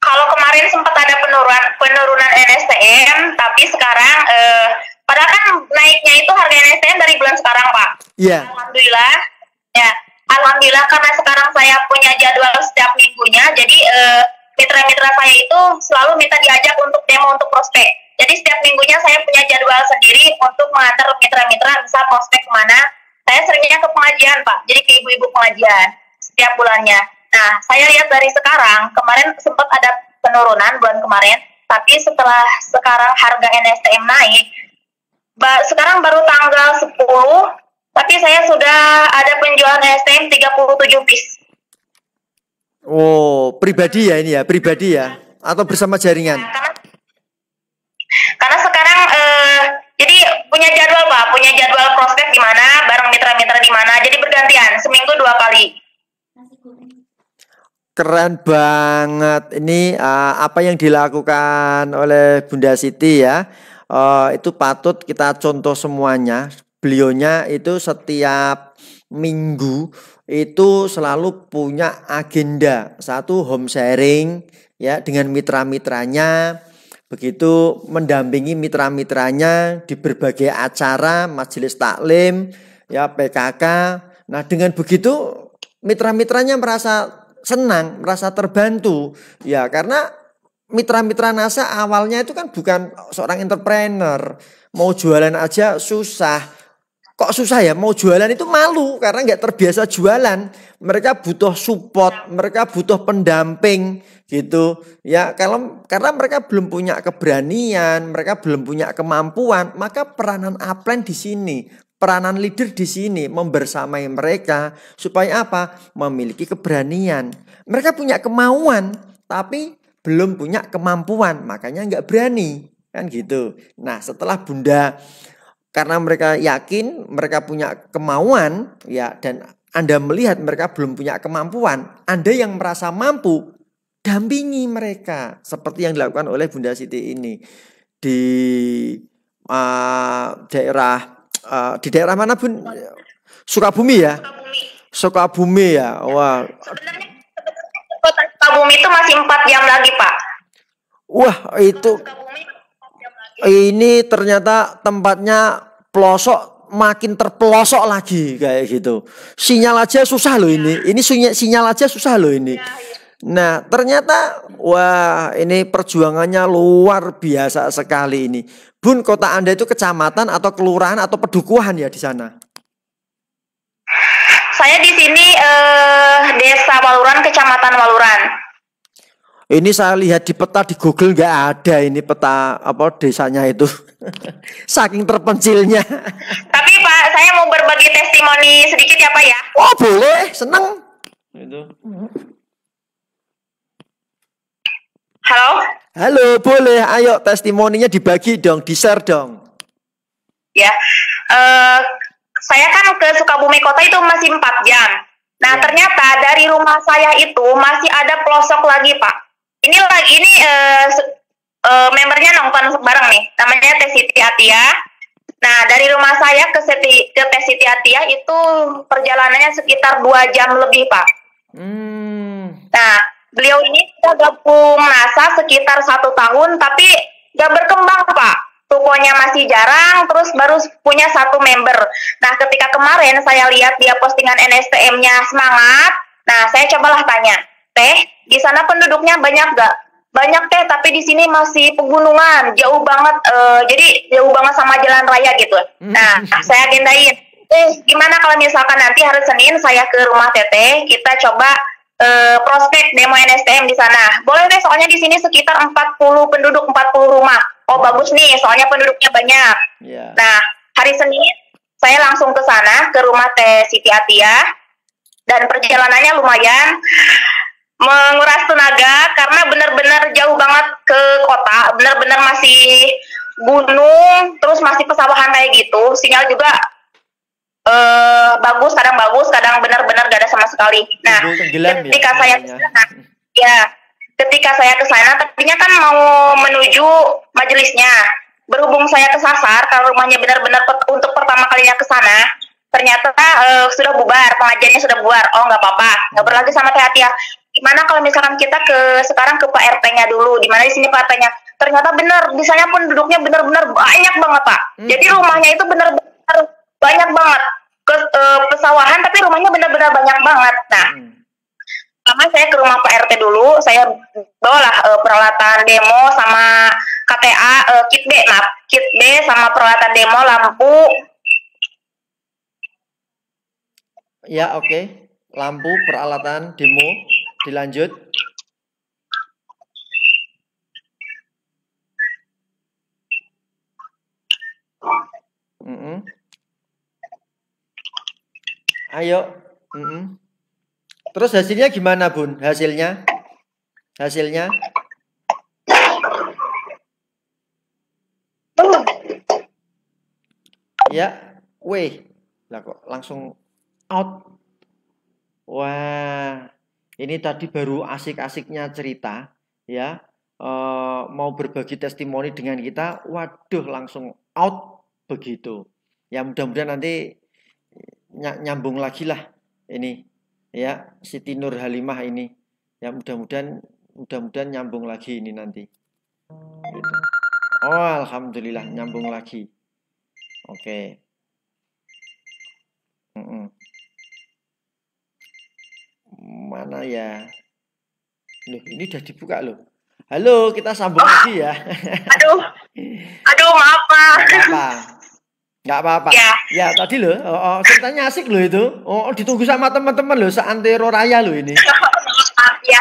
Kalau kemarin sempat ada penurunan NSTM, tapi sekarang padahal kan naiknya itu harga NSTM dari bulan sekarang Pak. Iya. Alhamdulillah, ya. Alhamdulillah karena sekarang saya punya jadwal setiap minggunya, jadi mitra-mitra saya itu selalu minta diajak untuk demo untuk prospek. Jadi setiap minggunya saya punya jadwal sendiri untuk mengantar mitra-mitra bisa prospek kemana. Saya seringnya ke pengajian Pak, jadi ke ibu-ibu pengajian setiap bulannya. Nah, saya lihat dari sekarang, kemarin sempat ada penurunan bulan kemarin, tapi setelah sekarang harga NSTM naik, sekarang baru tanggal 10, tapi saya sudah ada penjualan NSTM 37 piece. Pribadi ya ini ya, pribadi ya? Atau bersama jaringan? Nah, karena sekarang, jadi punya jadwal Pak, punya jadwal prospek di mana, bareng mitra-mitra di mana, jadi bergantian, seminggu 2 kali. Keren banget ini apa yang dilakukan oleh Bunda Siti ya, itu patut kita contoh semuanya. Beliaunya itu setiap minggu itu selalu punya agenda, satu home sharing ya dengan mitra-mitranya, begitu mendampingi mitra-mitranya di berbagai acara, majelis taklim ya, PKK. Nah, dengan begitu mitra-mitranya merasa senang, merasa terbantu ya, karena mitra-mitra NASA awalnya itu kan bukan seorang entrepreneur, mau jualan aja susah. Kok susah ya, mau jualan itu malu karena nggak terbiasa jualan. Mereka butuh support, mereka butuh pendamping gitu ya. Karena mereka belum punya keberanian, mereka belum punya kemampuan, maka peranan upline di sini, peranan leader di sini membersamai mereka supaya apa? Memiliki keberanian. Mereka punya kemauan tapi belum punya kemampuan, makanya nggak berani kan gitu. Nah, setelah Bunda, karena mereka yakin mereka punya kemauan ya, dan Anda melihat mereka belum punya kemampuan, Anda yang merasa mampu, dampingi mereka seperti yang dilakukan oleh Bunda Siti ini di daerah Di daerah mana Bun? Sukabumi ya? Sukabumi. Sukabumi ya. Wah. Sebenarnya kota Sukabumi itu masih 4 jam lagi, Pak. Wah, itu ini ternyata tempatnya pelosok, makin terpelosok lagi kayak gitu. Sinyal aja susah loh ini. Ini sinyal aja susah loh ini. Nah, ternyata wah, ini perjuangannya luar biasa sekali ini. Bun, kota Anda itu kecamatan atau kelurahan atau pedukuhan ya di sana? Saya di sini Desa Waluran, Kecamatan Waluran. Ini saya lihat di peta di Google nggak ada ini peta apa desanya itu. Saking terpencilnya. Tapi Pak, saya mau berbagi testimoni sedikit ya Pak ya. Oh boleh, seneng. Itu. Halo? Halo, boleh. Ayo testimoninya dibagi dong, di-share dong. Ya, saya kan ke Sukabumi Kota itu masih 4 jam. Nah, ternyata dari rumah saya itu masih ada pelosok lagi, Pak. Ini membernya nonton bareng nih, namanya Teh Siti Atia. Nah, dari rumah saya ke Teh Siti Atia itu perjalanannya sekitar 2 jam lebih, Pak. Nah, beliau ini sudah gabung NASA sekitar 1 tahun, tapi gak berkembang, Pak. Tokonya masih jarang, terus baru punya 1 member. Nah, ketika kemarin saya lihat dia postingan NSTM-nya semangat, nah saya cobalah tanya, Teh, di sana penduduknya banyak gak? Banyak Teh, tapi di sini masih pegunungan, jauh banget, jadi jauh banget sama jalan raya gitu. Nah, saya agendain, gimana kalau misalkan nanti hari Senin saya ke rumah Teteh, kita coba prospek demo NSTM di sana. Boleh deh, soalnya di sini sekitar 40 penduduk, 40 rumah. Oh bagus nih, soalnya penduduknya banyak. Nah, hari Senin saya langsung ke sana, ke rumah Teh Siti Atia, dan perjalanannya lumayan menguras tenaga karena benar-benar jauh banget ke kota, benar-benar masih gunung, terus masih pesawahan kayak gitu. Sinyal juga bagus, kadang benar-benar gak ada sama sekali. Nah, ketika saya ke sana, ketika saya ke sana, tadinya kan mau menuju majelisnya. Berhubung saya kesasar, kalau rumahnya benar-benar untuk pertama kalinya ke sana, ternyata sudah bubar, pengajiannya sudah bubar. Oh, nggak apa-apa, nggak berlagi sama Teh Atia. Gimana kalau misalkan kita sekarang ke Pak RT-nya dulu? Di mana di sini Pak RT-nya? Ternyata benar, di sana penduduknya benar-benar banyak banget, Pak. Jadi rumahnya itu benar-benar banyak banget. Pesawahan, tapi rumahnya benar-benar banyak banget. Nah, pertama saya ke rumah Pak RT dulu, saya bawalah peralatan demo sama KTA, kit B sama peralatan demo, lampu. Ya, oke. Lampu, peralatan demo, dilanjut. Ayo. Terus hasilnya gimana, Bun? Hasilnya? Ya, lah kok langsung out. Wah, ini tadi baru asik-asiknya cerita, ya. Mau berbagi testimoni dengan kita, waduh langsung out begitu. Ya mudah-mudahan nanti nyambung lagi lah ini, ya Siti Nur Halimah ini. Ya mudah-mudahan nyambung lagi ini nanti. Gitu. Oh, alhamdulillah nyambung lagi. Oke. Mana ya? Loh, ini udah dibuka loh. Halo, kita sambung lagi ya. Aduh, maaf Pak. Nggak apa-apa. Ya tadi loh, ceritanya asik loh itu. Oh, ditunggu sama teman-teman loh, seantero raya loh ini. Ya,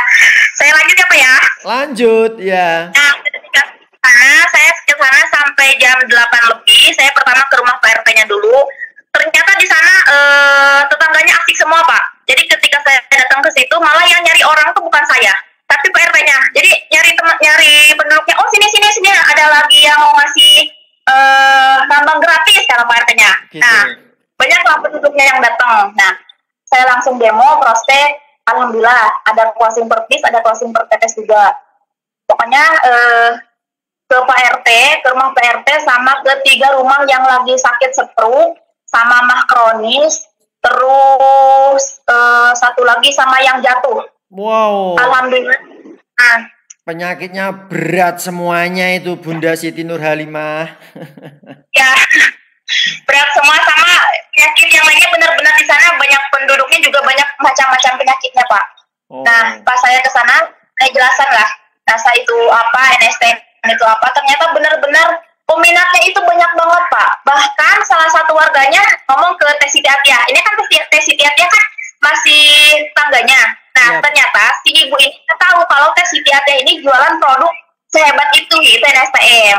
saya lanjut ya Pak ya. Lanjut ya. Nah, saya ke sana sampai jam 8 lebih. Saya pertama ke rumah Pak RT-nya dulu. Ternyata di sana tetangganya asik semua Pak. Jadi ketika saya datang ke situ, malah yang nyari orang tuh bukan saya, tapi Pak RT-nya. Jadi nyari penduduknya. Oh sini ada lagi yang mau ngasih tambang gratis karena Pak RT-nya. Gitu. Nah, banyaklah penduduknya yang datang. Nah, saya langsung demo, prospek. Alhamdulillah ada closing per PIS, ada closing per TPS juga. Pokoknya ke Pak RT, ke rumah Pak RT sama ke 3 rumah yang lagi sakit stroke sama mah kronis, terus satu lagi sama yang jatuh. Wow. Alhamdulillah. Nah, penyakitnya berat semuanya itu Bunda Siti Nurhalimah. Ya, berat semua sama penyakit yang lainnya benar-benar di sana banyak penduduknya juga banyak macam-macam penyakitnya Pak. Oh. Nah, pas saya ke sana, saya jelaskan lah rasa itu apa, NSTM itu apa. Ternyata benar-benar peminatnya itu banyak banget Pak. Bahkan salah satu warganya ngomong ke Teh Siti Athiah. Ini kan Teh Siti Athiah kan masih tangganya. Nah, ternyata si ibu ini tahu kalau Teh Siti Athiah ini jualan produk sehebat itu NSTM.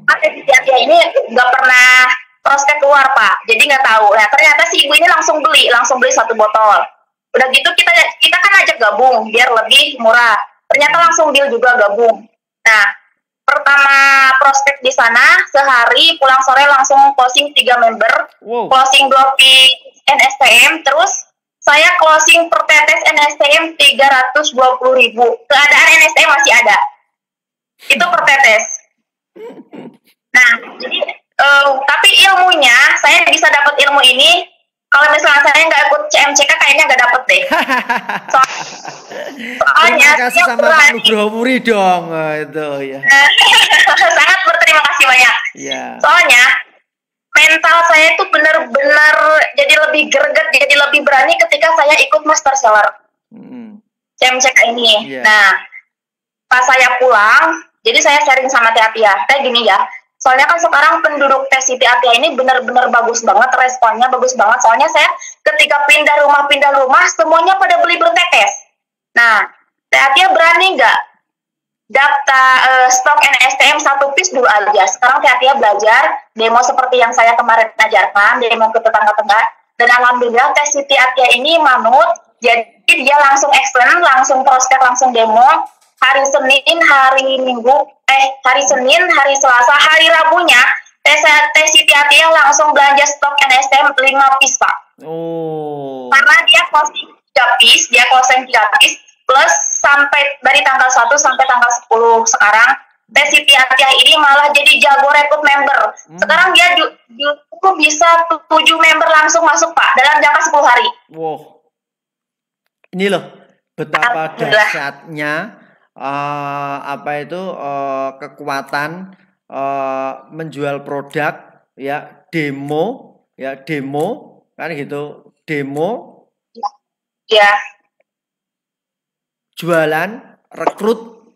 Teh Siti Athiah ini nggak pernah prospek keluar Pak, jadi nggak tahu. Nah, ternyata si ibu ini langsung beli 1 botol. Udah gitu kita kan ajak gabung biar lebih murah. Ternyata langsung deal juga gabung. Nah, pertama prospek di sana sehari pulang sore langsung closing 3 member, closing 2 piece NSTM, terus saya closing per tetes NSTM 320.000. Keadaan NSTM masih ada. Itu per tetes. Nah, jadi tapi ilmunya saya bisa dapat ilmu ini kalau misalnya saya nggak ikut CMCK kayaknya nggak dapet deh. Soalnya terima kasih sama Pak Nugroho Puri dong itu ya. Sangat berterima kasih banyak. Yeah. Soalnya mental saya itu benar-benar jadi lebih greget, jadi lebih berani ketika saya ikut master seller CMCK ini. Yeah. Nah, pas saya pulang, jadi saya sharing sama Teh Athiah, kayak gini ya. Soalnya kan sekarang penduduk Teh Siti Athiah ini benar-benar bagus banget, responnya bagus banget. Soalnya saya ketika pindah rumah, semuanya pada beli bertetes. Nah, Teh Athiah berani nggak daftar stok NSTM 1 piece dulu aja. Sekarang Teh Athiah belajar demo seperti yang saya kemarin ajarkan, demo ke tetangga-tetangga. Dan alhamdulillah Teh Siti Athiah ini manut, jadi dia langsung excellent, langsung prospek, langsung demo. Hari Senin, hari Senin, hari Selasa, hari Rabunya, Teh Siti Athiah langsung belanja stok NSTM 5 piece, Pak. Oh. Karena dia closing 3 piece, plus sampai dari tanggal 1 sampai tanggal 10 sekarang, Teh Siti Athiah ini malah jadi jago rekrut member. Sekarang dia bisa 7 member langsung masuk, Pak, dalam jangka 10 hari. Wow. Ini loh, betapa dahsyatnya kekuatan menjual produk ya, demo kan gitu, demo ya, jualan, rekrut,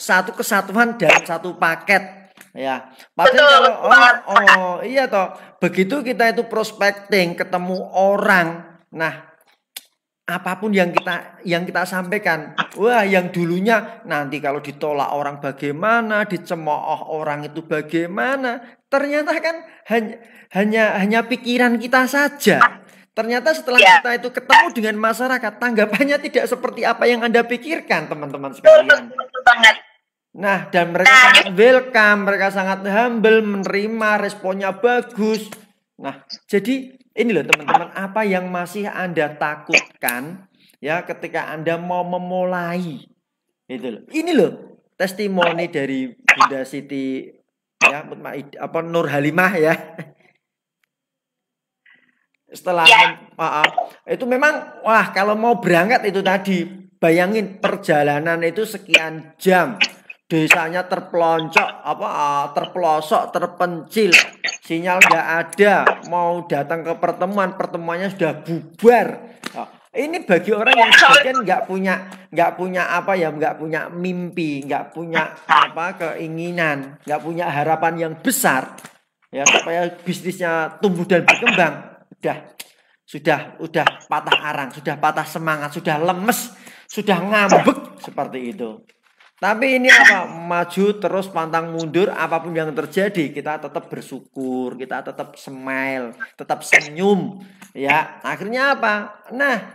satu kesatuan dalam satu paket ya. Padahal kalau iya toh, begitu kita itu prospecting, ketemu orang, nah apapun yang kita sampaikan, yang dulunya nanti kalau ditolak orang bagaimana, dicemooh orang itu bagaimana, ternyata kan hanya pikiran kita saja. Ternyata setelah kita itu ketemu dengan masyarakat, tanggapannya tidak seperti apa yang Anda pikirkan, teman-teman sekalian. Nah, dan mereka sangat welcome, mereka sangat humble, menerima, responnya bagus. Nah, jadi ini loh teman-teman, apa yang masih Anda takutkan ya ketika Anda mau memulai. Itu loh. Ini loh testimoni dari Bunda Siti ya, Nurhalimah ya. Setelah itu memang kalau mau berangkat itu tadi, bayangin perjalanan itu sekian jam. Desanya terpelosok, terpencil, sinyal nggak ada, mau datang ke pertemuannya sudah bubar. Ini bagi orang yang sebagian nggak punya mimpi, nggak punya keinginan, nggak punya harapan yang besar, ya supaya bisnisnya tumbuh dan berkembang, sudah patah arang, sudah patah semangat, sudah lemes, sudah ngambek seperti itu. Tapi ini maju terus pantang mundur, apapun yang terjadi kita tetap bersyukur, kita tetap smile, tetap senyum ya. Akhirnya apa? Nah,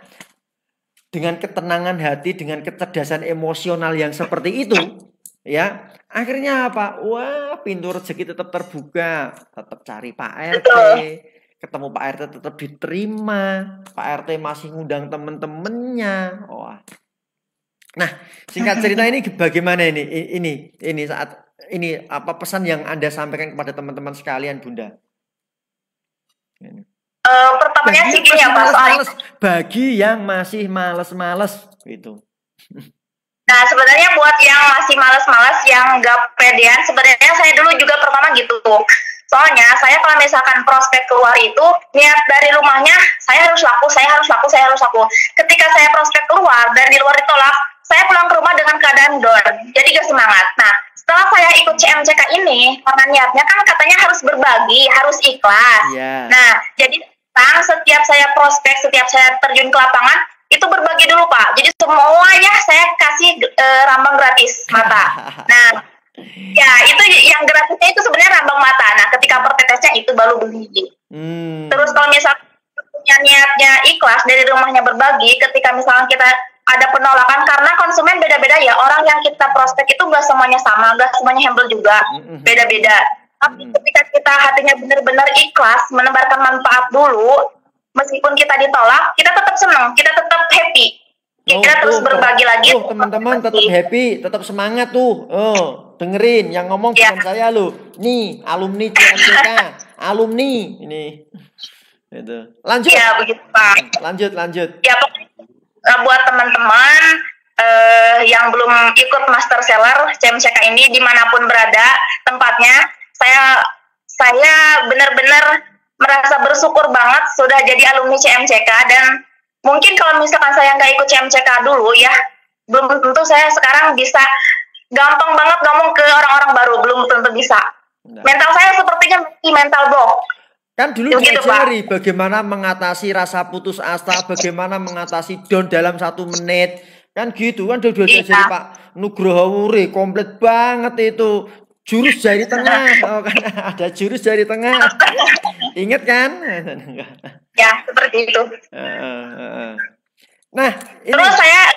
dengan ketenangan hati, dengan kecerdasan emosional yang seperti itu ya, akhirnya apa? Pintu rezeki tetap terbuka, tetap cari Pak RT, ketemu Pak RT tetap diterima, Pak RT masih ngundang temen-temennya. Nah, singkat cerita ini bagaimana ini? Ini saat ini apa pesan yang Anda sampaikan kepada teman-teman sekalian, Bunda? Pertamanya sih gini ya Pak, bagi yang masih males-males gitu. Nah sebenarnya buat yang masih males-males, yang gak pedean, sebenarnya saya dulu juga pertama gitu. Soalnya saya kalau misalkan prospek keluar itu niat dari rumahnya saya harus laku. Ketika saya prospek keluar dan di luar ditolak, saya pulang ke rumah dengan keadaan down, jadi gak semangat. Nah setelah saya ikut CMCK ini, karena niatnya kan katanya harus berbagi, harus ikhlas. Nah jadi setiap saya prospek, setiap saya terjun ke lapangan, itu berbagi dulu Pak. Jadi semuanya saya kasih rambang gratis mata. Nah, ya itu yang gratisnya itu sebenarnya rambang mata. Nah, ketika pertetesnya itu baru beli. Terus kalau misalnya niatnya ikhlas dari rumahnya berbagi, ketika misalnya kita ada penolakan karena konsumen beda-beda ya. Orang yang kita prospek itu gak semuanya sama, gak semuanya humble juga, beda-beda. Tapi ketika kita hatinya benar-benar ikhlas, menebarkan manfaat dulu, meskipun kita ditolak, kita tetap senang, kita tetap happy. Kita terus berbagi lagi. Teman-teman tetap happy, tetap semangat tuh. Dengerin yang ngomong bukan saya loh. Nih, alumni CMCK, alumni ini. Itu. Lanjut. Ya, begitu Pak. Lanjut. Ya, buat teman-teman yang belum ikut Master Seller CMCK ini dimanapun berada tempatnya, saya benar-benar merasa bersyukur banget sudah jadi alumni CMCK, dan mungkin kalau misalkan saya nggak ikut CMCK dulu ya, belum tentu saya sekarang bisa gampang banget ngomong ke orang-orang baru, belum tentu bisa. Mental saya sepertinya mental block. Kan dulu diajari bagaimana mengatasi rasa putus asa, bagaimana mengatasi down dalam 1 menit. Kan gitu kan udah diajari Pak Nugroho Wuri, komplit banget itu. Jurus jari tengah, kan ada jurus jari tengah. Ingat kan? Ya, seperti itu. Nah, ini. Terus saya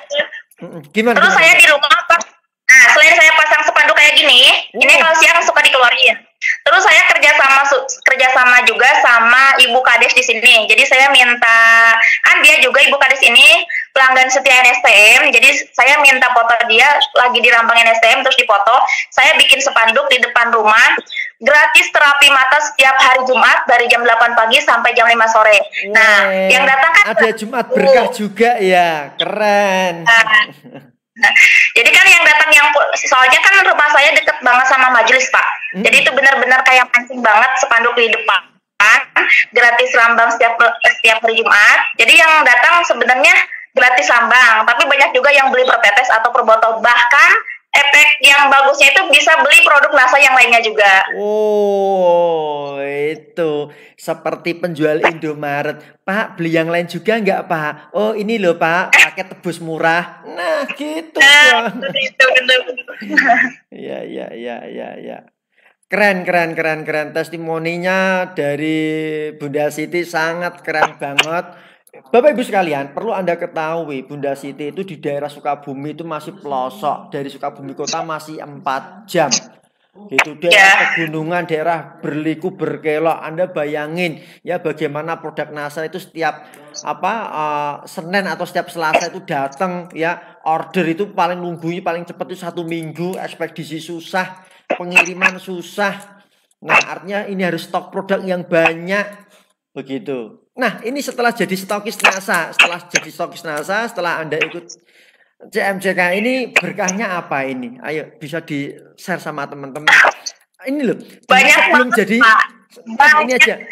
gimana? Terus saya di rumah Pak. Nah, selain saya pasang spanduk kayak gini, ini kalau siang suka dikeluarin. Terus saya kerjasama juga sama Ibu Kades di sini. Jadi saya minta, kan dia juga Ibu Kades ini pelanggan setia NSTM. Jadi saya minta foto dia lagi di Rambang NSTM terus dipoto. Saya bikin spanduk di depan rumah, gratis terapi mata setiap hari Jumat dari jam 8 pagi sampai jam 5 sore. Nah, yang datang kan ada Jumat berkah juga ya. Keren. Jadi kan yang datang soalnya kan rumah saya deket banget sama majelis Pak. Jadi itu benar-benar kayak mancing banget, spanduk di depan, gratis lambang setiap hari Jumat. Jadi yang datang sebenarnya gratis lambang, tapi banyak juga yang beli per tetes atau per botol. Bahkan efek yang bagusnya itu bisa beli produk NASA yang lainnya juga. Oh, itu seperti penjual Indomaret. Pak, beli yang lain juga enggak, Pak? Oh, ini loh, Pak, paket tebus murah. Nah, gitu. Ya. Keren. Testimoninya dari Bunda Siti sangat keren banget. Bapak Ibu sekalian, perlu Anda ketahui Bunda Siti itu di daerah Sukabumi itu masih pelosok. Dari Sukabumi kota masih 4 jam. Itu daerah pegunungan, daerah berliku berkelok. Anda bayangin ya bagaimana produk NASA itu setiap Senin atau setiap Selasa itu datang ya. Order itu paling nunggunya paling cepat itu 1 minggu, ekspedisi susah, pengiriman susah. Nah, artinya ini harus stok produk yang banyak. Begitu. Nah, ini setelah jadi stokis NASA, setelah Anda ikut CMCK ini berkahnya apa ini? Ayo bisa di-share sama teman-teman. Ini loh,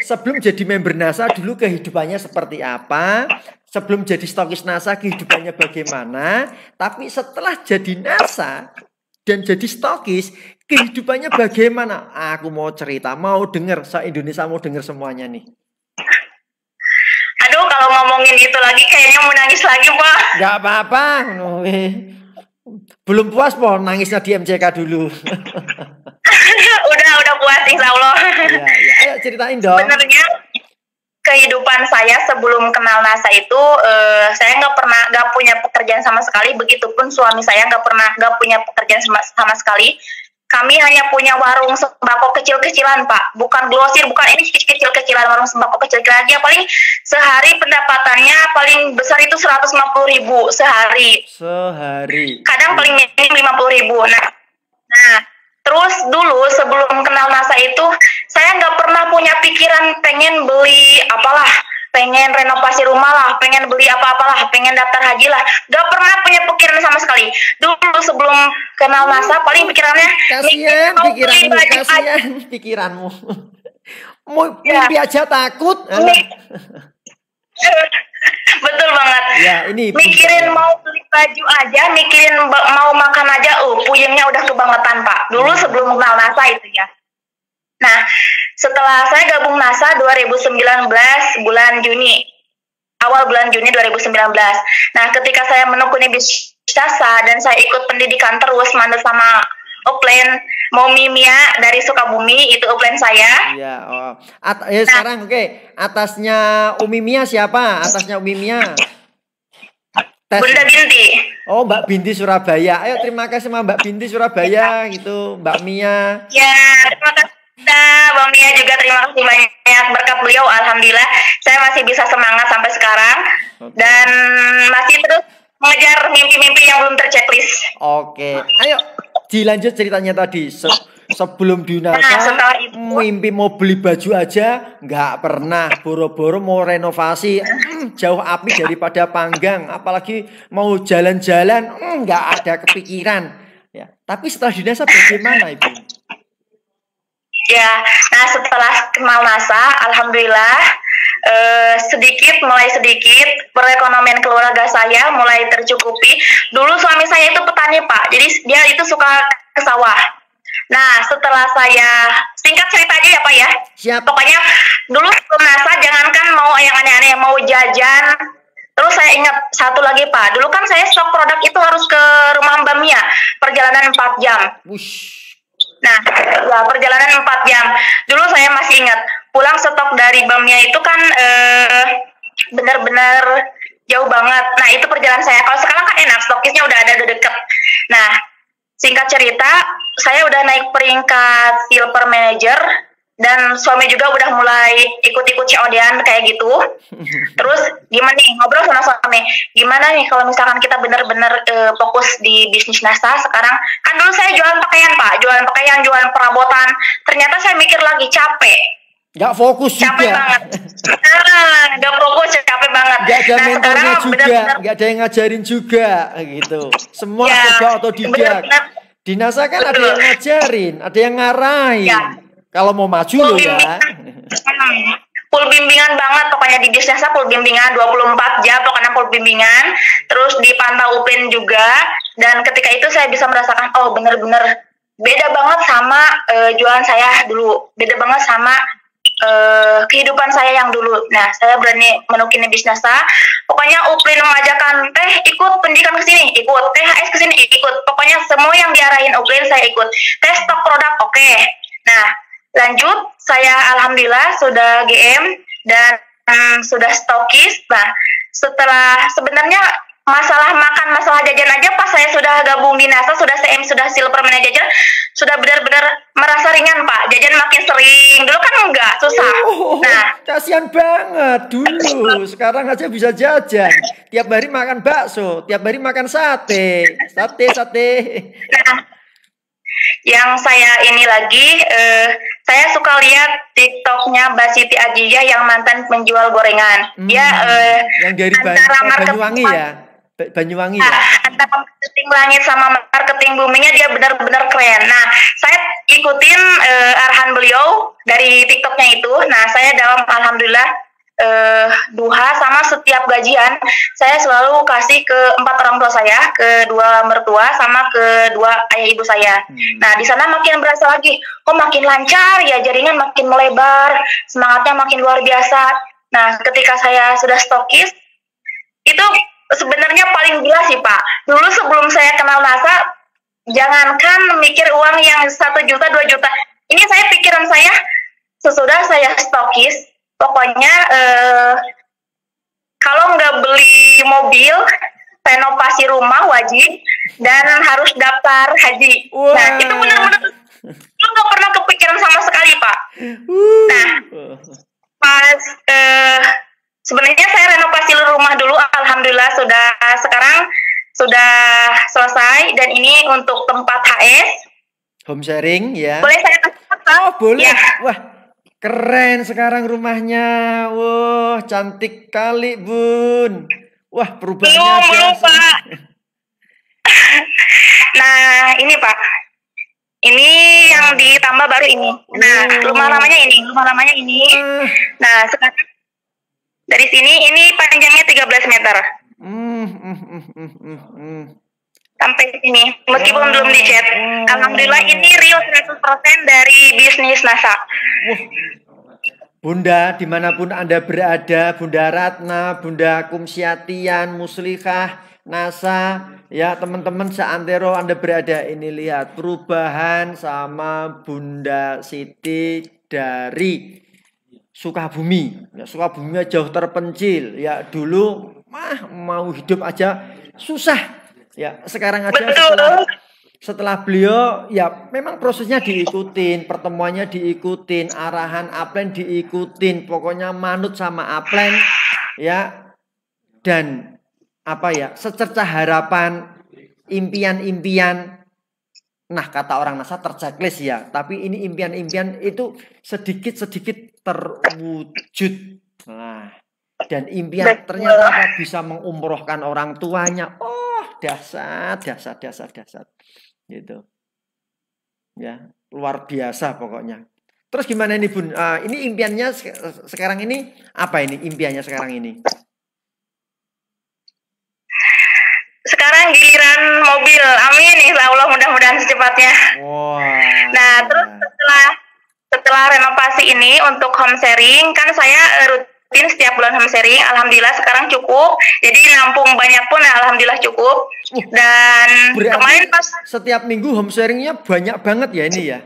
sebelum jadi member NASA dulu kehidupannya seperti apa? Sebelum jadi stokis NASA kehidupannya bagaimana? Tapi setelah jadi NASA dan jadi stokis kehidupannya bagaimana? Aku mau cerita, mau denger, se-Indonesia mau denger semuanya nih. Aduh, kalau ngomongin itu lagi kayaknya mau nangis lagi, Pak. Gak apa-apa. Belum puas, Pak, nangisnya di MCK dulu. udah puas, insya Allah. Ya. Ayo ceritain dong. Sebenarnya kehidupan saya sebelum kenal NASA itu, saya nggak punya pekerjaan sama sekali. Begitupun suami saya nggak punya pekerjaan sama sekali. kami hanya punya warung sembako kecil-kecilan, Pak. Bukan grosir, bukan ini kecil-kecilan, warung sembako kecil-kecilan aja. Paling sehari pendapatannya paling besar itu 150.000 sehari. Sehari. Kadang paling minim 50.000. Nah, terus dulu sebelum kenal NASA itu, saya nggak pernah punya pikiran pengen beli apalah, pengen renovasi rumah lah, pengen beli apa-apalah, pengen daftar haji lah. Gak pernah punya pikiran sama sekali. Dulu sebelum kenal NASA, paling pikirannya kasihan pikiranmu. Mau mimpi aja takut. Betul banget. Ya, ini mikirin mau beli baju aja, mikirin mau makan aja, puyengnya udah kebangetan, Pak. Dulu sebelum kenal NASA itu ya. Nah, setelah saya gabung NASA 2019 bulan Juni, awal bulan Juni 2019. Nah, ketika saya menekuni bisnis NASA dan saya ikut pendidikan terus manut sama upline Momi Mia dari Sukabumi, itu upline saya. Iya, sekarang oke. Atasnya Umi Mia siapa? Atasnya Umi Mia. Bunda Binti. Oh, Mbak Binti Surabaya. Ayo terima kasih sama Mbak Binti Surabaya gitu, Mbak Mia. Ya, terima kasih. Bang Mia juga terima kasih banyak, berkat beliau alhamdulillah saya masih bisa semangat sampai sekarang dan masih terus mengejar mimpi-mimpi yang belum terchecklist. Oke, ayo dilanjut ceritanya tadi. Sebelum di NASA, mimpi mau beli baju aja nggak pernah, boro-boro mau renovasi, jauh api daripada panggang, apalagi mau jalan-jalan nggak ada kepikiran. Ya, tapi setelah di NASA bagaimana Ibu? Ya, nah setelah kenal NASA, alhamdulillah mulai sedikit perekonomian keluarga saya mulai tercukupi. Dulu suami saya itu petani, Pak, jadi dia itu suka ke sawah. Nah, setelah saya singkat cerita aja ya, Pak ya. Siap. Pokoknya dulu sebelum NASA jangankan mau yang aneh-aneh, mau jajan. Terus saya ingat satu lagi, Pak. Dulu kan saya stok produk itu harus ke rumah Mbak Mia, perjalanan 4 jam. Wush. Nah, ya, perjalanan 4 jam. Dulu saya masih ingat, pulang stok dari Bamia itu kan benar-benar jauh banget. Nah, itu perjalanan saya. Kalau sekarang kan enak, stokisnya udah ada, udah deket. Nah, singkat cerita, saya udah naik peringkat silver manager, dan suami juga udah mulai ikut-ikut COD-an kayak gitu. Terus gimana nih, ngobrol sama suami, gimana nih kalau misalkan kita benar-benar fokus di bisnis NASA sekarang. Kan dulu saya jualan pakaian, Pak, jualan perabotan. Ternyata saya mikir lagi, capek. Nggak fokus capek juga. Banget. Nggak fokus, capek banget. Nggak ada mentornya juga, nggak ada yang ngajarin juga gitu. Semua coba otodidak. Di NASA kan ada yang ngajarin, ada yang ngarahin. Ya. Kalau mau maju loh ya. Full bimbingan banget pokoknya di bisnis NASA, full bimbingan 24 jam pokoknya full bimbingan. Terus dipantau UPIN juga, dan ketika itu saya bisa merasakan oh bener-bener beda banget sama jualan saya dulu, beda banget sama kehidupan saya yang dulu. Nah, saya berani menekuni bisnis NASA. Pokoknya UPIN mengajarkan ikut pendidikan ke sini, ikut THS ke sini, ikut. Pokoknya semua yang diarahin UPIN saya ikut. Tes stok produk, oke. Nah, lanjut, saya alhamdulillah sudah GM dan sudah stokis. Nah, setelah sebenarnya masalah makan, masalah jajan aja pas saya sudah gabung di NASA, sudah CM, sudah silver manager, sudah benar-benar merasa ringan, Pak. Jajan makin sering. Dulu kan enggak, susah. Nah, kasihan banget dulu. Sekarang aja bisa jajan. Tiap hari makan bakso, tiap hari makan sate. Nah, yang saya ini lagi, saya suka lihat TikToknya Mbak Siti Ajijah yang mantan penjual gorengan. Dia yang dari Banyuwangi ya, Banyuwangi ya. Antara marketing langit sama marketing buminya dia benar-benar keren. Nah, saya ikutin arahan beliau dari TikToknya itu. Nah, saya dalam alhamdulillah duha sama setiap gajian saya selalu kasih ke 4 orang tua saya, ke 2 mertua sama ke 2 ayah ibu saya. Nah, di sana makin berasa lagi, makin lancar ya, jaringan makin melebar, semangatnya makin luar biasa. Nah, ketika saya sudah stokis, itu sebenarnya paling gila sih, Pak. Dulu sebelum saya kenal NASA, jangankan mikir uang yang 1 juta, 2 juta. Ini saya pikiran saya sesudah saya stokis, pokoknya kalau nggak beli mobil, renovasi rumah wajib dan harus daftar haji. Wah. Nah, itu benar-benar lu nggak pernah kepikiran sama sekali, Pak. Nah, pas sebenarnya saya renovasi rumah dulu, alhamdulillah sekarang sudah selesai, dan ini untuk tempat HS. Home sharing ya. Boleh saya kasih foto? Oh, boleh. Ya. Wah, keren sekarang rumahnya. Wah, cantik kali, Bun. Wah, perubahannya Belum, Pak. Nah, ini Pak. Ini yang ditambah baru ini. Nah, rumah lamanya ini. Nah, sekarang dari sini ini panjangnya 13 meter. Sampai sini, meskipun belum dicat. Alhamdulillah ini real 100% dari bisnis NASA. Bunda, dimanapun Anda berada, Bunda Ratna, Bunda Kumsiatian, Muslihah, NASA, ya teman-teman seantero Anda berada, ini lihat perubahan sama Bunda Siti dari Sukabumi. Ya, Sukabumi jauh terpencil. Ya dulu mau hidup aja susah. Ya sekarang aja setelah beliau, ya memang prosesnya diikutin, pertemuannya diikutin, arahan upline diikutin, pokoknya manut sama upline, ya. Dan apa ya, secercah harapan, impian-impian. Nah, kata orang NASA terchecklist ya, tapi ini impian-impian itu sedikit-sedikit terwujud. Nah, dan impian ternyata apa, bisa mengumrohkan orang tuanya. Oh, dahsyat. Gitu. Ya, luar biasa pokoknya. Terus gimana ini, Bun? Ini impiannya sekarang ini apa ini impiannya sekarang ini? Sekarang giliran mobil. Amin, insya Allah mudah-mudahan secepatnya. Wow. Nah, terus setelah renovasi ini untuk home sharing, kan saya rutin setiap bulan home sharing. Alhamdulillah sekarang cukup. Jadi nampung banyak pun alhamdulillah cukup. Dan kemarin pas setiap minggu home sharingnya banyak banget ya ini ya?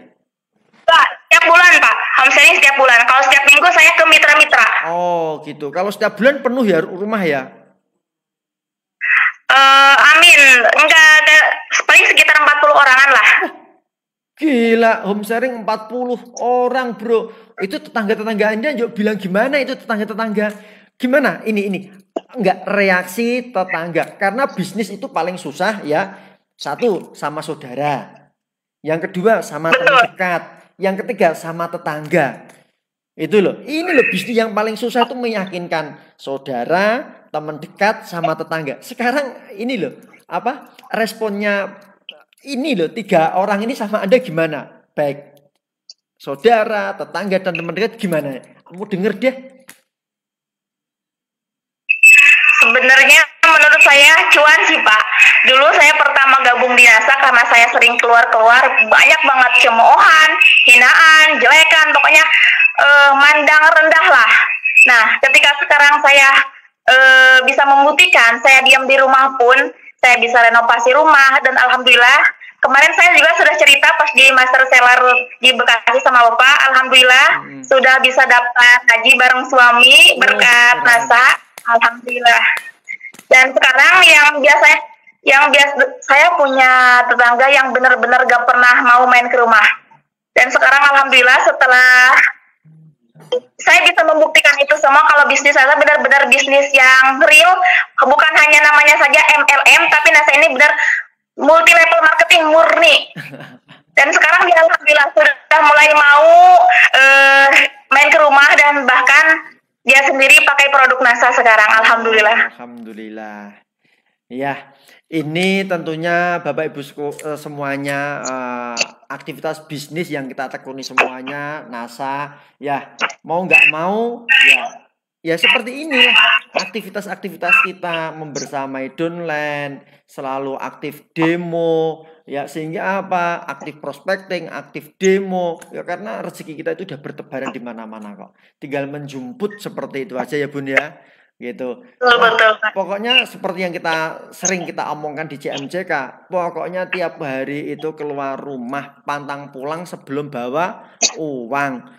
Pak, setiap bulan Pak. Home sharing setiap bulan. Kalau setiap minggu saya ke mitra-mitra. Oh gitu. Kalau setiap bulan penuh ya rumah ya? Amin. Enggak ada, paling sekitar 40 orangan lah. Gila, home sharing 40 orang, Bro. Itu tetangga-tetangga Anda juga bilang gimana itu tetangga-tetangga? Gimana? Ini. Enggak, reaksi tetangga. Karena bisnis itu paling susah ya. Satu, sama saudara. Yang kedua, sama teman dekat. Yang ketiga, sama tetangga. Itu loh. Ini loh bisnis yang paling susah itu meyakinkan saudara, teman dekat, sama tetangga. Sekarang ini loh, apa responnya ini loh, 3 orang ini sama Anda gimana? Baik saudara, tetangga, dan teman dekat gimana? Kamu denger deh. Sebenarnya menurut saya cuan sih Pak. Dulu saya pertama gabung di NASA karena saya sering keluar-keluar, banyak banget cemoohan, hinaan, jelekan, pokoknya mandang rendah lah. Nah, ketika sekarang saya bisa membuktikan, saya diam di rumah pun saya bisa renovasi rumah, dan alhamdulillah kemarin saya juga sudah cerita pas di Master Seller di Bekasi sama Bapak, alhamdulillah sudah bisa dapat haji bareng suami berkat NASA, alhamdulillah. Dan sekarang yang biasa saya punya tetangga yang benar-benar gak pernah mau main ke rumah. Dan sekarang alhamdulillah setelah saya bisa membuktikan itu semua, kalau bisnis saya benar-benar bisnis yang real, bukan hanya namanya saja MLM, tapi NASA ini benar multi level marketing murni. Dan sekarang dia alhamdulillah sudah mulai mau main ke rumah, dan bahkan dia sendiri pakai produk NASA sekarang, alhamdulillah. Alhamdulillah. Ya, ini tentunya Bapak Ibu semuanya aktivitas bisnis yang kita tekuni semuanya NASA, ya mau nggak mau ya seperti ini aktivitas-aktivitas kita membersamai downline, selalu aktif demo, ya sehingga apa, aktif prospecting, aktif demo, ya karena rezeki kita itu udah bertebaran di mana-mana kok, tinggal menjemput seperti itu aja ya Bun ya. Gitu. Betul. Pokoknya seperti yang sering kita omongkan di CMCK, pokoknya tiap hari itu keluar rumah pantang pulang sebelum bawa uang.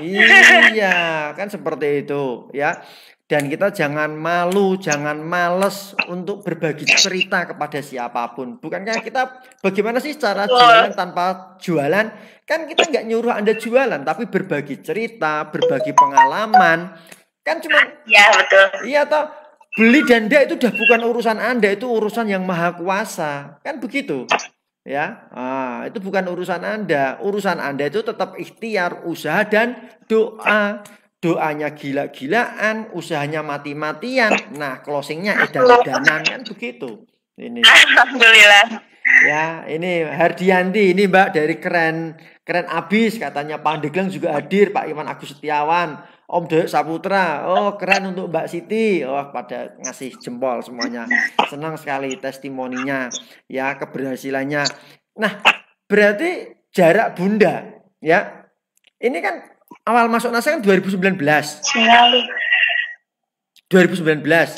Iya, kan seperti itu ya. Dan kita jangan malu, jangan males untuk berbagi cerita kepada siapapun. Bukankah kita bagaimana sih cara jualan tanpa jualan? Kan kita nggak nyuruh Anda jualan, tapi berbagi cerita, berbagi pengalaman. Kan cuma ya betul. Iya toh, beli dan enggak itu udah bukan urusan Anda, itu urusan yang maha kuasa. Kan begitu. Ya, itu bukan urusan Anda. Urusan Anda itu tetap ikhtiar, usaha dan doa. Doanya gila-gilaan, usahanya mati-matian. Nah, closingnya edan-edanan, kan begitu. Ini. Alhamdulillah. Ya, ini Hardianti, ini Mbak dari keren abis katanya. Pandeglang juga hadir, Pak Iwan Agus Setiawan, Om Doyok Saputra. Oh, keren untuk Mbak Siti. Oh, pada ngasih jempol semuanya. Senang sekali testimoninya, ya, keberhasilannya. Nah, berarti jarak Bunda, ya. Ini kan awal masuk NASA kan 2019. 2019.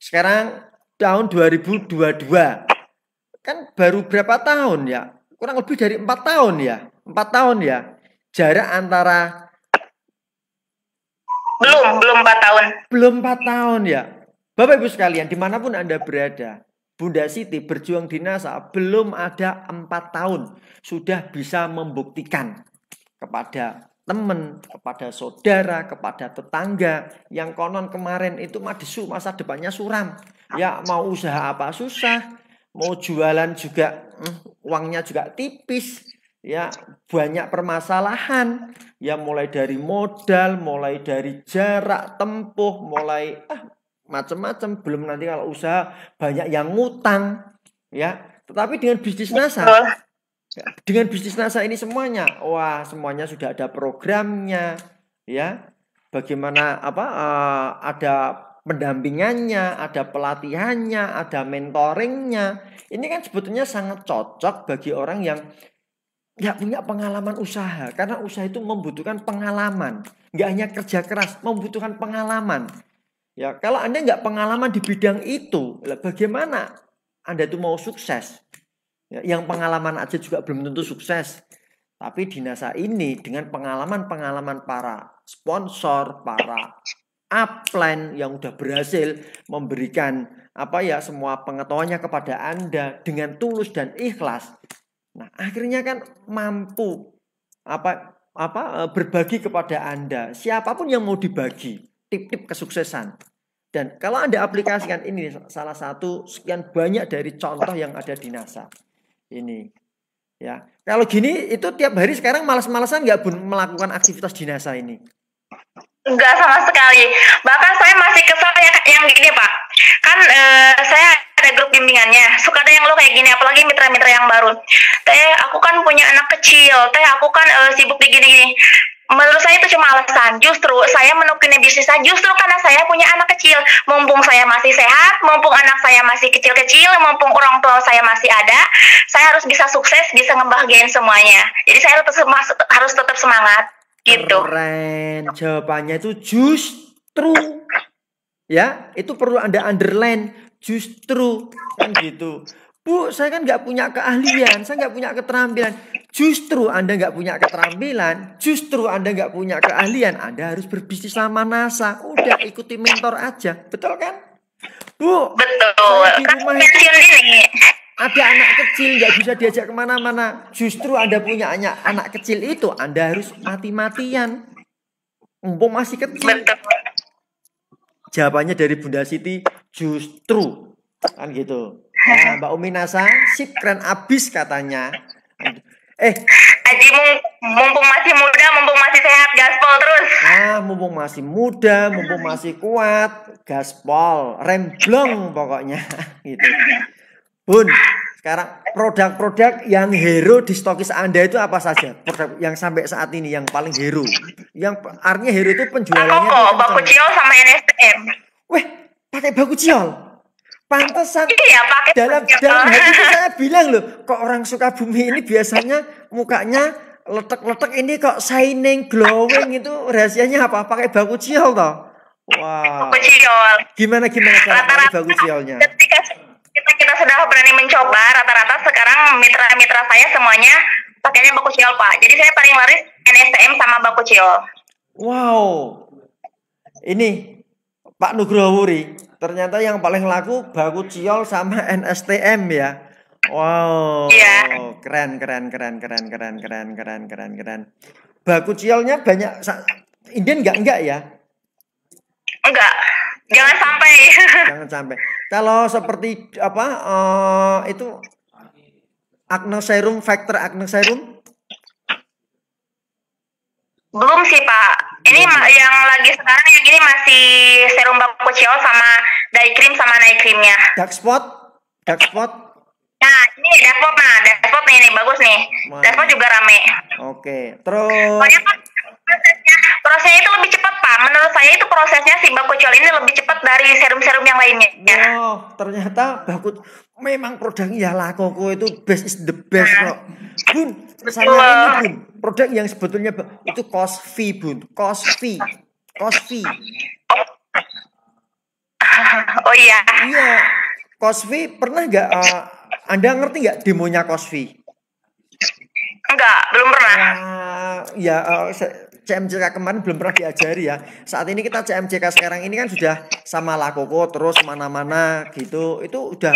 Sekarang tahun 2022. Kan baru berapa tahun ya? Kurang lebih dari 4 tahun ya. 4 tahun ya. Jarak antara belum 4 tahun. Belum 4 tahun ya. Bapak Ibu sekalian, dimanapun Anda berada, Bunda Siti berjuang di NASA belum ada 4 tahun. Sudah bisa membuktikan kepada teman, kepada saudara, kepada tetangga yang konon kemarin itu madesu, masa depannya suram. Ya, mau usaha apa susah, mau jualan juga uangnya juga tipis. Ya, banyak permasalahan. Ya, mulai dari modal, mulai dari jarak tempuh, mulai macam-macam. Belum nanti kalau usaha banyak yang ngutang. Ya, tetapi dengan bisnis NASA, ini semuanya, wah, semuanya sudah ada programnya, ya. Bagaimana ada pendampingannya, ada pelatihannya, ada mentoringnya. Ini kan sebetulnya sangat cocok bagi orang yang nggak punya pengalaman usaha, karena usaha itu membutuhkan pengalaman, nggak hanya kerja keras, membutuhkan pengalaman. Ya, kalau Anda nggak pengalaman di bidang itu, bagaimana Anda itu mau sukses? Ya, yang pengalaman aja juga belum tentu sukses. Tapi di NASA ini dengan pengalaman-pengalaman para sponsor, para upline yang udah berhasil memberikan semua pengetahuannya kepada Anda dengan tulus dan ikhlas. Nah, akhirnya kan mampu berbagi kepada Anda. Siapapun yang mau dibagi tip-tip kesuksesan. Dan kalau Anda aplikasikan, ini salah satu sekian banyak dari contoh yang ada di NASA. Ini ya, kalau gini itu tiap hari sekarang malas-malasan nggak Bun melakukan aktivitas di NASA ini? Enggak sama sekali. Bahkan saya masih kesal yang gini Pak. Kan saya ada grup bimbingannya. Suka ada yang lo kayak gini, apalagi mitra-mitra yang baru. Teh, aku kan punya anak kecil. Teh, aku kan sibuk di gini-gini. Menurut saya itu cuma alasan. Justru saya menekuni bisnis saya justru karena saya punya anak kecil. Mumpung saya masih sehat, mumpung anak saya masih kecil-kecil, mumpung orang tua saya masih ada, saya harus bisa sukses, bisa ngebahagiain semuanya. Jadi saya harus tetap semangat. Gitu. Keren. Jawabannya itu justru. Ya, itu perlu Anda underline. Justru. Kan gitu. Bu, saya kan nggak punya keahlian, saya nggak punya keterampilan. Justru Anda nggak punya keterampilan, justru Anda nggak punya keahlian, Anda harus berbisnis sama NASA. Udah, ikuti mentor aja, betul kan? Bu, betul. Saya di rumah ini ada anak kecil nggak bisa diajak kemana-mana. Justru Anda punya anak kecil itu, Anda harus mati-matian. Mumpung masih kecil. Betul. Jawabannya dari Bunda Siti, justru. Kan gitu. Nah, Mbak Umi NASA, sip, keren abis katanya. Aji, mumpung masih muda, mumpung masih sehat, gaspol terus. Nah, mumpung masih muda, mumpung masih kuat, gaspol, remblong pokoknya. Gitu. Bun, sekarang produk-produk yang hero di stokis Anda itu apa saja? Produk yang sampai saat ini yang paling hero. Yang artinya hero itu penjualannya. Baku ciol sama NSTM. Weh, pakai baku ciol. Pantesan iya, dalam hati itu saya bilang loh, kok orang Sukabumi ini biasanya mukanya letek-letek, ini kok shining, glowing, itu rahasianya apa? Pakai baku ciol toh? Wah. Baku ciol. Gimana cara pakai baku ciolnya? Ketika kita sudah berani mencoba, rata-rata sekarang mitra-mitra saya semuanya pakainya baku ciol Pak. Jadi saya paling laris NSTM sama baku ciol. Wow. Ini Pak Nugroho Wuri, ternyata yang paling laku baku ciol sama NSTM ya. Wow. Iya. Keren. Baku ciolnya banyak Indian enggak ya? Enggak. Jangan sampai. Jangan sampai. Kalau seperti apa itu Agnoserum, faktor Agnoserum? Belum sih Pak. Ini yang lagi sekarang yang ini masih serum baku ciol sama day cream sama night creamnya. Dark spot? Nah ini dashboard nih bagus nih. Dashboard juga rame. Oke. Terus. Soalnya kan prosesnya itu lebih cepat Pak. Menurut saya itu prosesnya si baku ciol ini lebih cepat dari serum-serum yang lainnya. Oh ternyata memang produknya ya Lakoko itu best is the best kok. Bun, sama ini Bun, produk yang sebetulnya itu Cosvi Bun, Cosvi. Oh iya. Iya, Cosvi pernah nggak? Anda ngerti nggak demonya Cosvi? Enggak, belum pernah. CMJK kemarin belum pernah diajari ya. Saat ini kita CMJK sekarang ini kan sudah sama Lakoko terus mana-mana gitu. Itu udah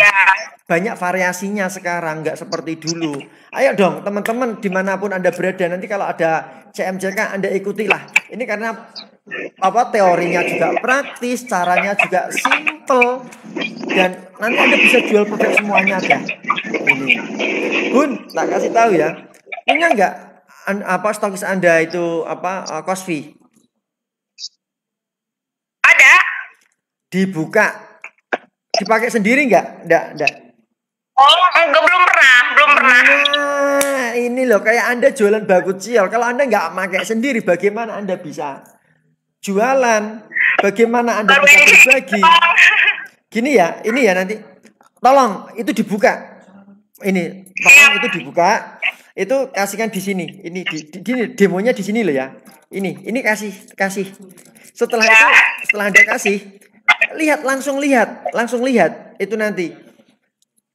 banyak variasinya sekarang, nggak seperti dulu. Ayo dong teman-teman dimanapun Anda berada, nanti kalau ada CMJK Anda ikutilah. Ini karena teorinya juga praktis, caranya juga simple, dan nanti Anda bisa jual produk semuanya kan. Ini Bun, tak kasih tahu ya, punya nggak stokis Anda itu Cosvi? Ada. Dibuka, dipakai sendiri nggak? Nggak. Oh, enggak, belum pernah. Nah, ini loh kayak Anda jualan baku ciol. Kalau Anda nggak pakai sendiri, bagaimana Anda bisa jualan? Bagaimana Anda bisa berbagi? Gini ya, ini ya nanti. Tolong itu dibuka. Tolong itu dibuka. Itu kasihkan di sini. Ini di demonya di sini loh ya. Ini kasih. Setelah Anda kasih, langsung lihat itu nanti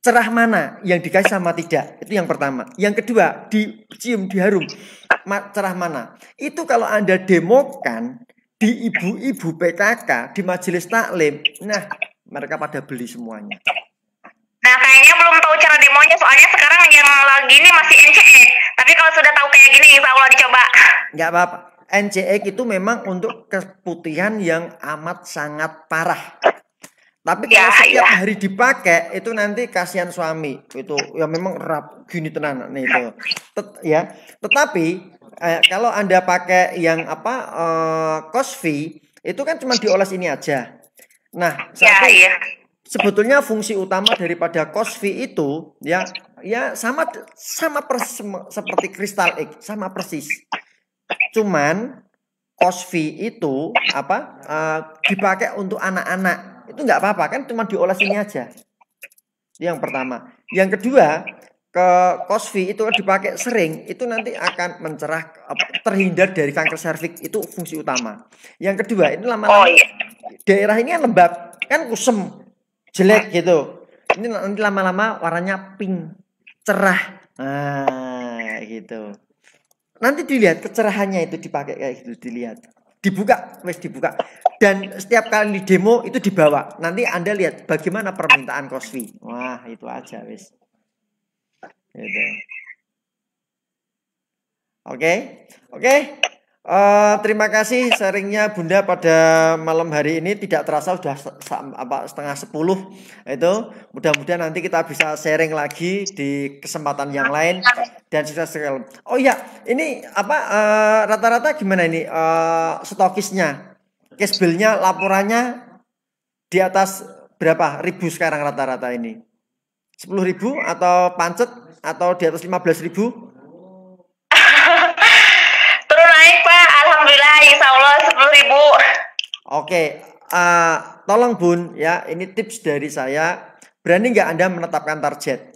cerah mana yang dikasih sama tidak. Itu yang pertama. Yang kedua, dicium, diharum. Cerah mana? Itu kalau Anda demokan di ibu-ibu PKK, di majelis taklim, nah mereka pada beli semuanya. Nah kayaknya belum tahu cara demonya, soalnya sekarang yang lagi ini masih NCE. Tapi kalau sudah tahu kayak gini, insya Allah dicoba. Nggak apa-apa. NCE itu memang untuk keputihan yang amat sangat parah. Tapi kalau setiap hari dipakai itu nanti kasihan suami itu ya memang rap gini tenan nih itu ya. Tetapi kalau Anda pakai yang Cosvi itu kan cuma dioles ini aja. Nah sebetulnya fungsi utama daripada Cosvi itu ya sama seperti Crystal X, sama persis. Cuman Cosvi itu dipakai untuk anak-anak. Itu nggak apa-apa kan, cuma dioles ini aja. Yang pertama. Yang kedua, ke Cosvi itu dipakai sering, itu nanti akan mencerah, terhindar dari kanker serviks, itu fungsi utama. Yang kedua, ini lama-lama daerah ini kan lembab, kan kusem, jelek gitu. Ini nanti lama-lama warnanya pink, cerah. Nah, gitu. Nanti dilihat kecerahannya itu dipakai kayak gitu, dilihat. Dibuka. Dan setiap kali di demo itu dibawa. Nanti Anda lihat bagaimana permintaan Cosvi. Wah, itu aja wis. Gitu. Oke. Terima kasih sharingnya Bunda pada malam hari ini. Tidak terasa sudah 9:30 itu. Mudah-mudahan nanti kita bisa sharing lagi di kesempatan yang lain. Dan sukses sekali. Oh iya, ini rata-rata gimana ini stokisnya? Cash bill-nya, laporannya di atas berapa ribu sekarang rata-rata ini? 10.000 atau pancet atau di atas 15.000? Turun naik Pak, alhamdulillah, insya Allah 10.000. Oke, tolong Bun ya, ini tips dari saya. Berani nggak Anda menetapkan target?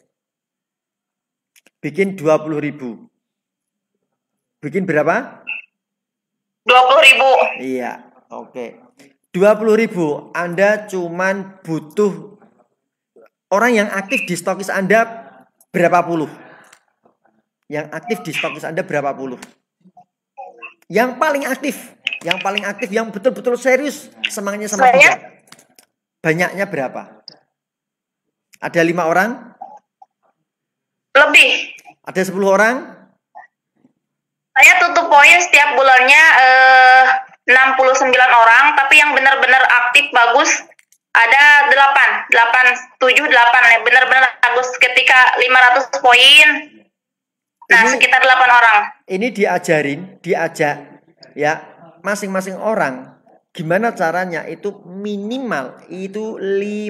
Bikin 20.000. Bikin berapa? 20.000. Iya, oke. 20.000. Anda cuman butuh orang yang aktif di stokis Anda berapa puluh? Yang aktif di stokis Anda berapa puluh? Yang paling aktif, yang betul-betul serius semangatnya sama Buddha. Banyaknya berapa? Ada 5 orang? Lebih. Ada 10 orang? Saya tutup poin setiap bulannya 69 orang, tapi yang benar-benar aktif bagus ada 7, 8 ya, benar-benar bagus ketika 500 poin. Nah, ini, sekitar 8 orang. Ini diajak ya, masing-masing orang gimana caranya itu minimal itu 2000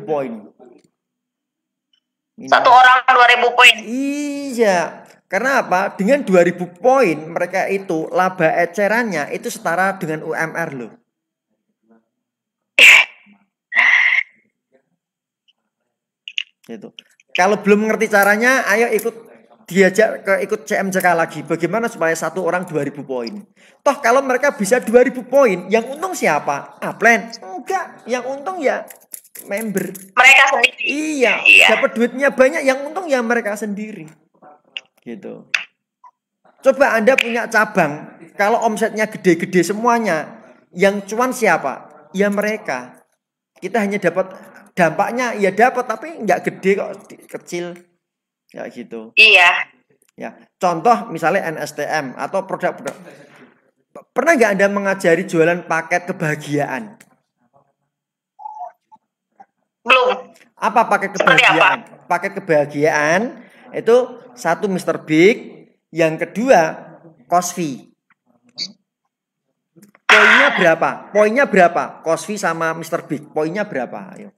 poin. Satu orang 2000 poin. Iya, karena apa? Dengan 2000 poin mereka itu laba ecerannya itu setara dengan UMR loh. Gitu. Kalau belum mengerti caranya, ayo ikut CMJK lagi. Bagaimana supaya satu orang 2000 poin? Toh kalau mereka bisa 2000 poin, yang untung siapa? Upline? Enggak, yang untung ya member. Mereka sendiri. Iya. Dapat duitnya banyak, yang untung ya mereka sendiri. Gitu. Coba Anda punya cabang, kalau omsetnya gede-gede semuanya, yang cuan siapa? Ya mereka. Kita hanya dapat dampaknya, ya dapat, tapi nggak gede kok, kecil. Ya gitu. Iya. Ya, contoh misalnya NSTM atau produk-produk. Pernah nggak Anda mengajari jualan paket kebahagiaan? Belum. Apa paket kebahagiaan? Paket kebahagiaan itu satu Mr. Big, yang kedua Cosby. Poinnya berapa? Cosby sama Mr. Big. Poinnya berapa? Ayo.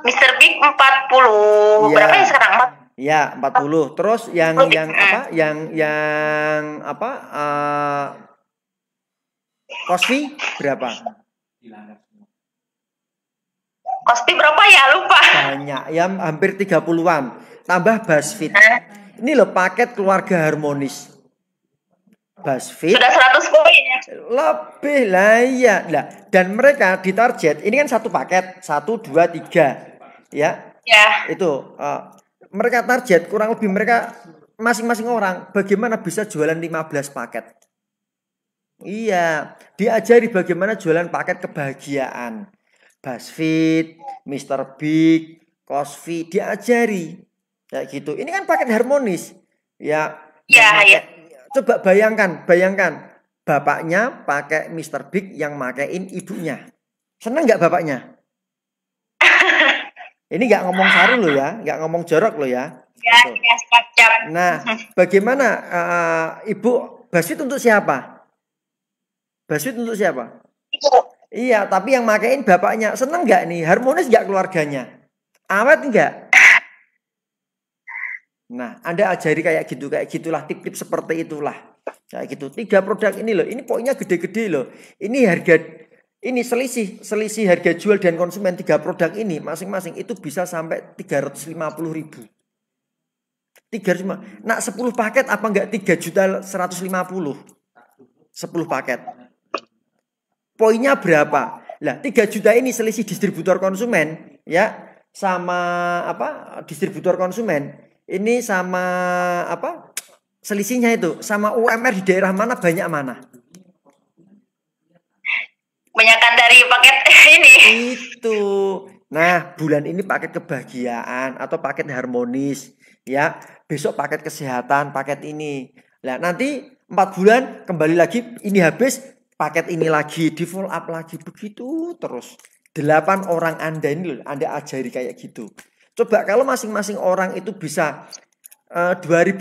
Mr. Big 40. Ya. Berapa ya sekarang? Ya, 40. Terus yang Cosby berapa? Cosby berapa ya? Lupa. Banyak, ya hampir 30-an. Tambah BuzzFeed. Ini loh paket keluarga harmonis. BuzzFeed sudah 100 poin ya. Lebih lah ya. Nah, dan mereka ditarget, ini kan satu paket, 1, 2, 3. Ya. Itu mereka target kurang lebih mereka masing-masing orang bagaimana bisa jualan 15 paket. Iya, diajari bagaimana jualan paket kebahagiaan. BuzzFeed, Mr. Big, Cosby diajari. Kayak gitu. Ini kan paket harmonis. Ya. Coba bayangkan bapaknya pakai Mr. Big yang makein ibunya. Seneng nggak bapaknya? Ini nggak ngomong saru loh ya, nggak ngomong jorok loh ya. Nah, bagaimana ibu BuzzFeed untuk siapa? BuzzFeed untuk siapa? Iya, tapi yang makein bapaknya. Seneng nggak nih? Harmonis nggak keluarganya? Awet nggak? Nah, Anda ajari kayak gitulah, tip-tip seperti itulah. Kayak gitu. 3 produk ini loh, ini poinnya gede-gede loh. Ini selisih harga jual dan konsumen 3 produk ini masing-masing itu bisa sampai 350.000. 350. Nah, 10 paket apa enggak 3.150.000? 10 paket. Poinnya berapa? Lah, 3 juta ini selisih distributor konsumen ya sama distributor konsumen. Ini sama selisihnya itu sama UMR di daerah mana banyak mana? Banyakan dari paket ini. Itu. Nah, bulan ini paket kebahagiaan atau paket harmonis ya. Besok paket kesehatan, paket ini. Nah, nanti 4 bulan kembali lagi ini habis, paket ini lagi, di follow up lagi, begitu terus. 8 orang Anda ini loh, Anda ajari kayak gitu. Coba kalau masing-masing orang itu bisa 2.500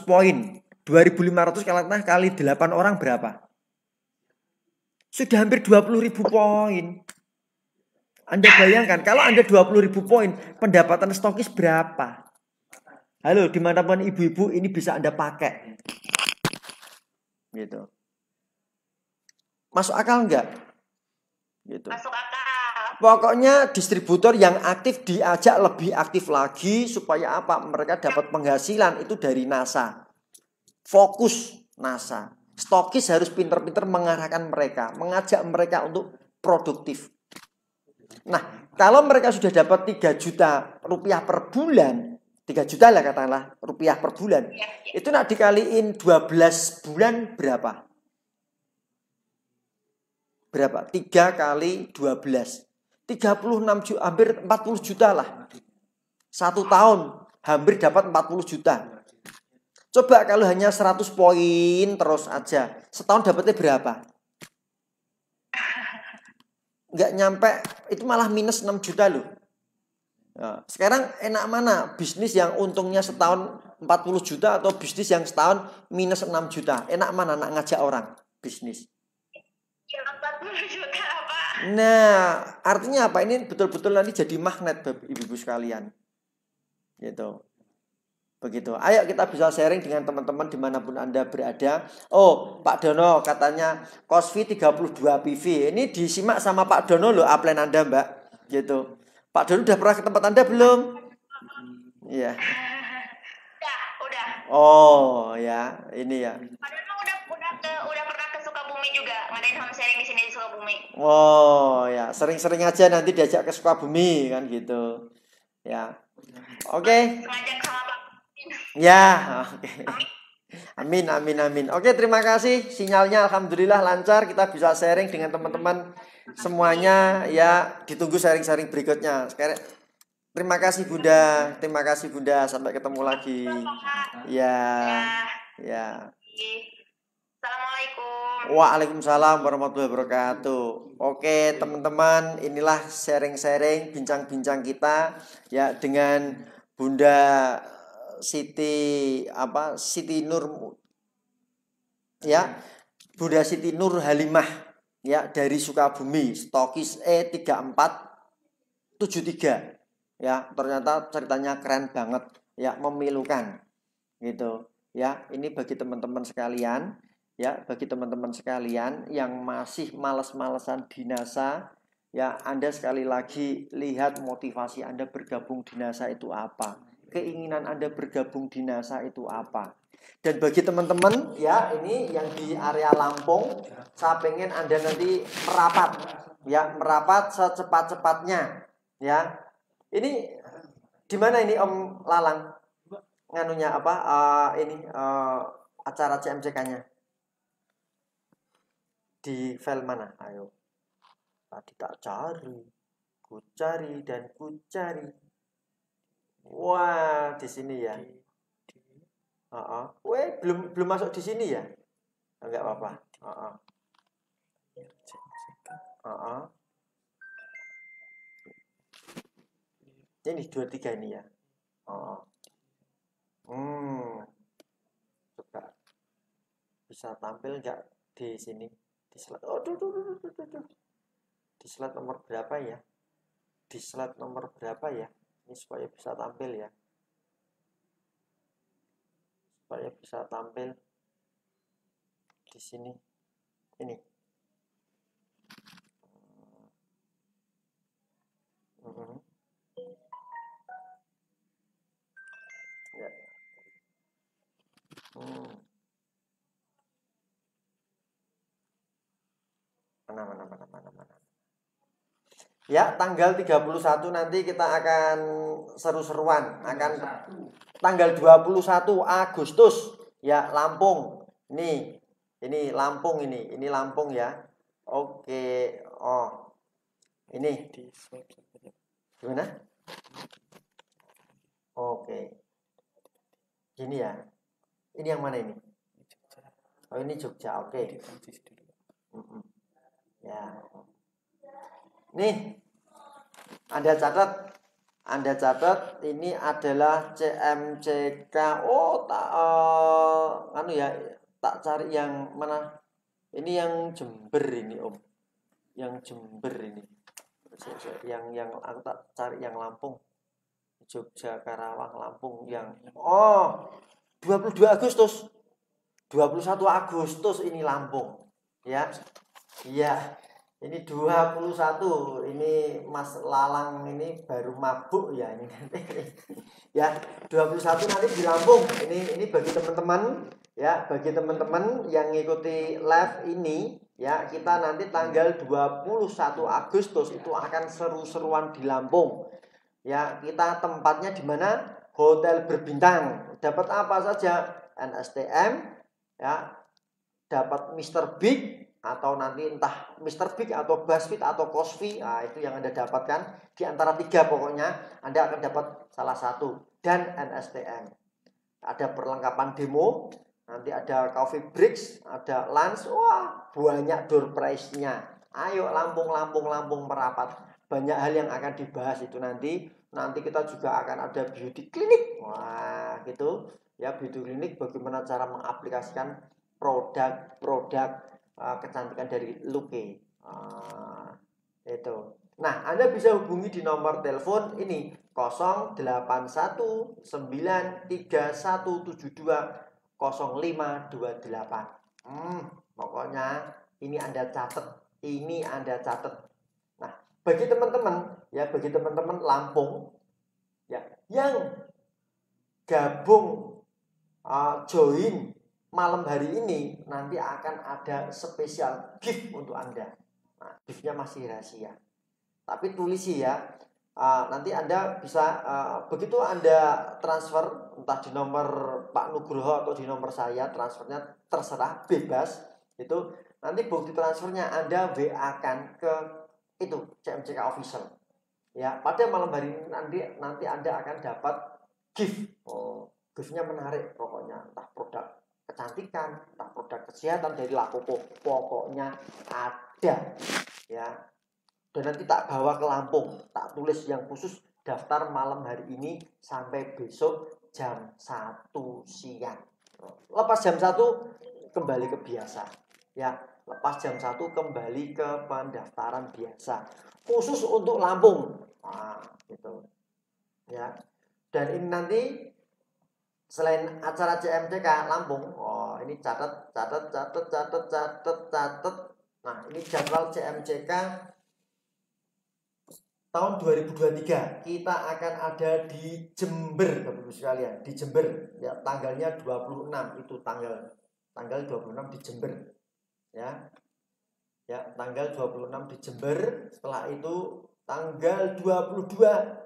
poin. 2.500 kali 8 orang berapa? Sudah hampir 20.000 poin. Anda bayangkan kalau Anda 20.000 poin, pendapatan stokis berapa? Halo, dimanapun ibu-ibu ini bisa Anda pakai. Gitu. Masuk akal enggak? Gitu. Masuk akal. Pokoknya distributor yang aktif diajak lebih aktif lagi supaya apa? Mereka dapat penghasilan itu dari NASA. Fokus NASA. Stokis harus pinter-pinter mengarahkan mereka, mengajak mereka untuk produktif. Nah, kalau mereka sudah dapat 3 juta rupiah per bulan, 3 juta lah katakanlah rupiah per bulan, itu nak dikaliin 12 bulan berapa? Berapa? 3 kali 12. 36 juta, hampir 40 juta lah. 1 tahun hampir dapat 40 juta. Coba kalau hanya 100 poin terus aja, setahun dapatnya berapa? Nggak nyampe, itu malah minus 6 juta loh. Nah, sekarang enak mana? Bisnis yang untungnya setahun 40 juta atau bisnis yang setahun minus 6 juta? Enak mana nak ngajak orang bisnis? Ya 40 juta, Pak. Nah, artinya apa? Ini betul-betul nanti jadi magnet ibu-ibu sekalian. Gitu. Begitu. Ayo kita bisa sharing dengan teman-teman dimanapun Anda berada. Oh, Pak Dono katanya cost fee 32 PV. Ini disimak sama Pak Dono loh upline Anda, Mbak. Gitu. Pak Dono udah pernah ke tempat Anda belum? Iya. Udah. Oh, ya. Ini ya. Pak Dono udah pernah ke Sukabumi juga. Ngadain home sharing di sini di Sukabumi. Oh, ya. Sering-sering aja nanti diajak ke Sukabumi kan gitu. Ya. Oke. Ngajak sama Pak. Ya, oke. Amin. Oke, terima kasih. Sinyalnya alhamdulillah lancar. Kita bisa sharing dengan teman-teman semuanya. Ya, ditunggu sharing-sharing berikutnya. Sekarang terima kasih Bunda. Sampai ketemu lagi. Ya. Assalamualaikum. Waalaikumsalam warahmatullahi wabarakatuh. Oke, teman-teman, inilah sharing-sharing bincang-bincang kita ya dengan Bunda Siti Nur ya, Bunda Siti Nur Halimah ya dari Sukabumi, stokis E3473 ya. Ternyata ceritanya keren banget ya, memilukan gitu ya. Ini bagi teman-teman sekalian ya, bagi teman-teman sekalian yang masih malas-malesan di NASA ya, Anda sekali lagi lihat motivasi Anda bergabung di NASA itu apa. Keinginan Anda bergabung di NASA itu apa? Dan bagi teman-teman ya, ini yang di area Lampung, saya pengen Anda nanti merapat secepat-cepatnya ya. Ini di mana ini Om Lalang? Nganunya apa? Acara CMCK-nya. Di file mana? Ayo. Tadi tak cari. Ku cari dan ku cari. Wah, di sini ya. Belum masuk di sini ya? Enggak apa-apa. Ini 23 ini ya. Coba bisa tampil enggak di sini? Di slide. Di slide nomor berapa ya? Ini supaya bisa tampil ya. Supaya bisa tampil di sini. Ini. Ya. Mana. Ya, tanggal 31 nanti kita akan seru-seruan. Tanggal 21 Agustus ya, Lampung. Ini Lampung ini. Ini Lampung ya. Oke. Oh. Ini. Gimana? Oke. Gini ya. Ini yang mana ini? Oh, ini Jogja. Oke. Ya. Nih, Anda catat ini adalah CMCK. Tak cari yang mana? Ini yang Jember ini, Om. Yang Jember ini. Yang aku tak cari yang Lampung. Jogja, Karawang, Lampung yang 22 Agustus. 21 Agustus ini Lampung. Ya. Iya. Ini 21, ini Mas Lalang ini baru mabuk ya ini. Ya, 21 nanti di Lampung. Ini bagi teman-teman Ya, bagi teman-teman yang ngikuti live ini, ya, kita nanti tanggal 21 Agustus itu akan seru-seruan di Lampung. Ya, kita tempatnya di mana? Hotel berbintang. Dapat apa saja? NSTM, ya, dapat Mr. Big, atau nanti entah Mr. Big atau BuzzFeed atau Cosby. Nah, itu yang Anda dapatkan. Di antara 3 pokoknya Anda akan dapat salah satu. Dan NSTM. Ada perlengkapan demo, nanti ada coffee breaks, ada lunch. Wah, banyak door prize-nya. Ayo Lampung merapat. Banyak hal yang akan dibahas itu nanti. Nanti kita juga akan ada beauty clinic. Wah, gitu. Ya, beauty clinic bagaimana cara mengaplikasikan produk kecantikan dari Luke. Itu. Nah, Anda bisa hubungi di nomor telepon ini 081931720528. Pokoknya ini Anda catat. Nah, bagi teman-teman Lampung ya yang gabung join malam hari ini, nanti akan ada spesial gift untuk Anda. Nah, giftnya masih rahasia. Tapi tulis ya. Nanti Anda bisa begitu Anda transfer entah di nomor Pak Nugroho atau di nomor saya, transfernya terserah, bebas. Itu nanti bukti transfernya Anda WA-kan ke itu CMCK Official. Ya, pada malam hari ini nanti Anda akan dapat gift. Giftnya menarik pokoknya, entah produk kecantikan, entah produk kesehatan dari Lakopo, pokoknya ada ya. Dan nanti tak bawa ke Lampung, tak tulis yang khusus daftar malam hari ini sampai besok jam 1 siang. Lepas jam 1 kembali ke biasa ya. Lepas jam 1 kembali ke pendaftaran biasa khusus untuk Lampung. Gitu ya. Dan ini nanti selain acara CMCK Lampung, ini catat. Nah, ini jadwal CMCK tahun 2023. Kita akan ada di Jember, Bapak Ibu sekalian, di Jember ya, tanggalnya 26, itu tanggal 26 di Jember ya. Ya, tanggal 26 di Jember. Setelah itu tanggal 22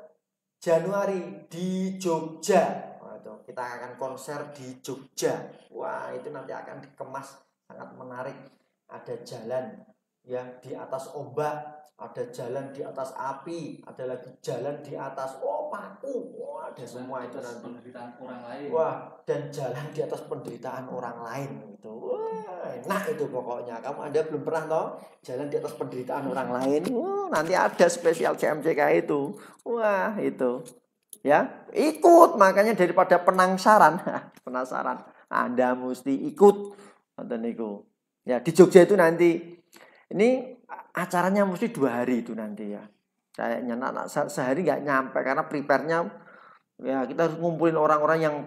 Januari di Jogja. Kita akan konser di Jogja. Wah, itu nanti akan dikemas sangat menarik. Ada jalan ya di atas ombak, ada jalan di atas api, ada lagi jalan di atas paku. Wah, ada semua itu nanti. Penderitaan orang lain. Wah, dan jalan di atas penderitaan orang lain itu. Wah, nah itu pokoknya. Anda belum pernah toh jalan di atas penderitaan orang lain. Nanti ada spesial CMCK itu. Wah, itu. Ya, ikut, makanya daripada penasaran, Anda mesti ikut. Nonton itu. Ya, di Jogja itu nanti ini acaranya mesti 2 hari itu nanti ya. Kayaknya sehari nggak nyampe karena prepare-nya ya kita harus ngumpulin orang-orang yang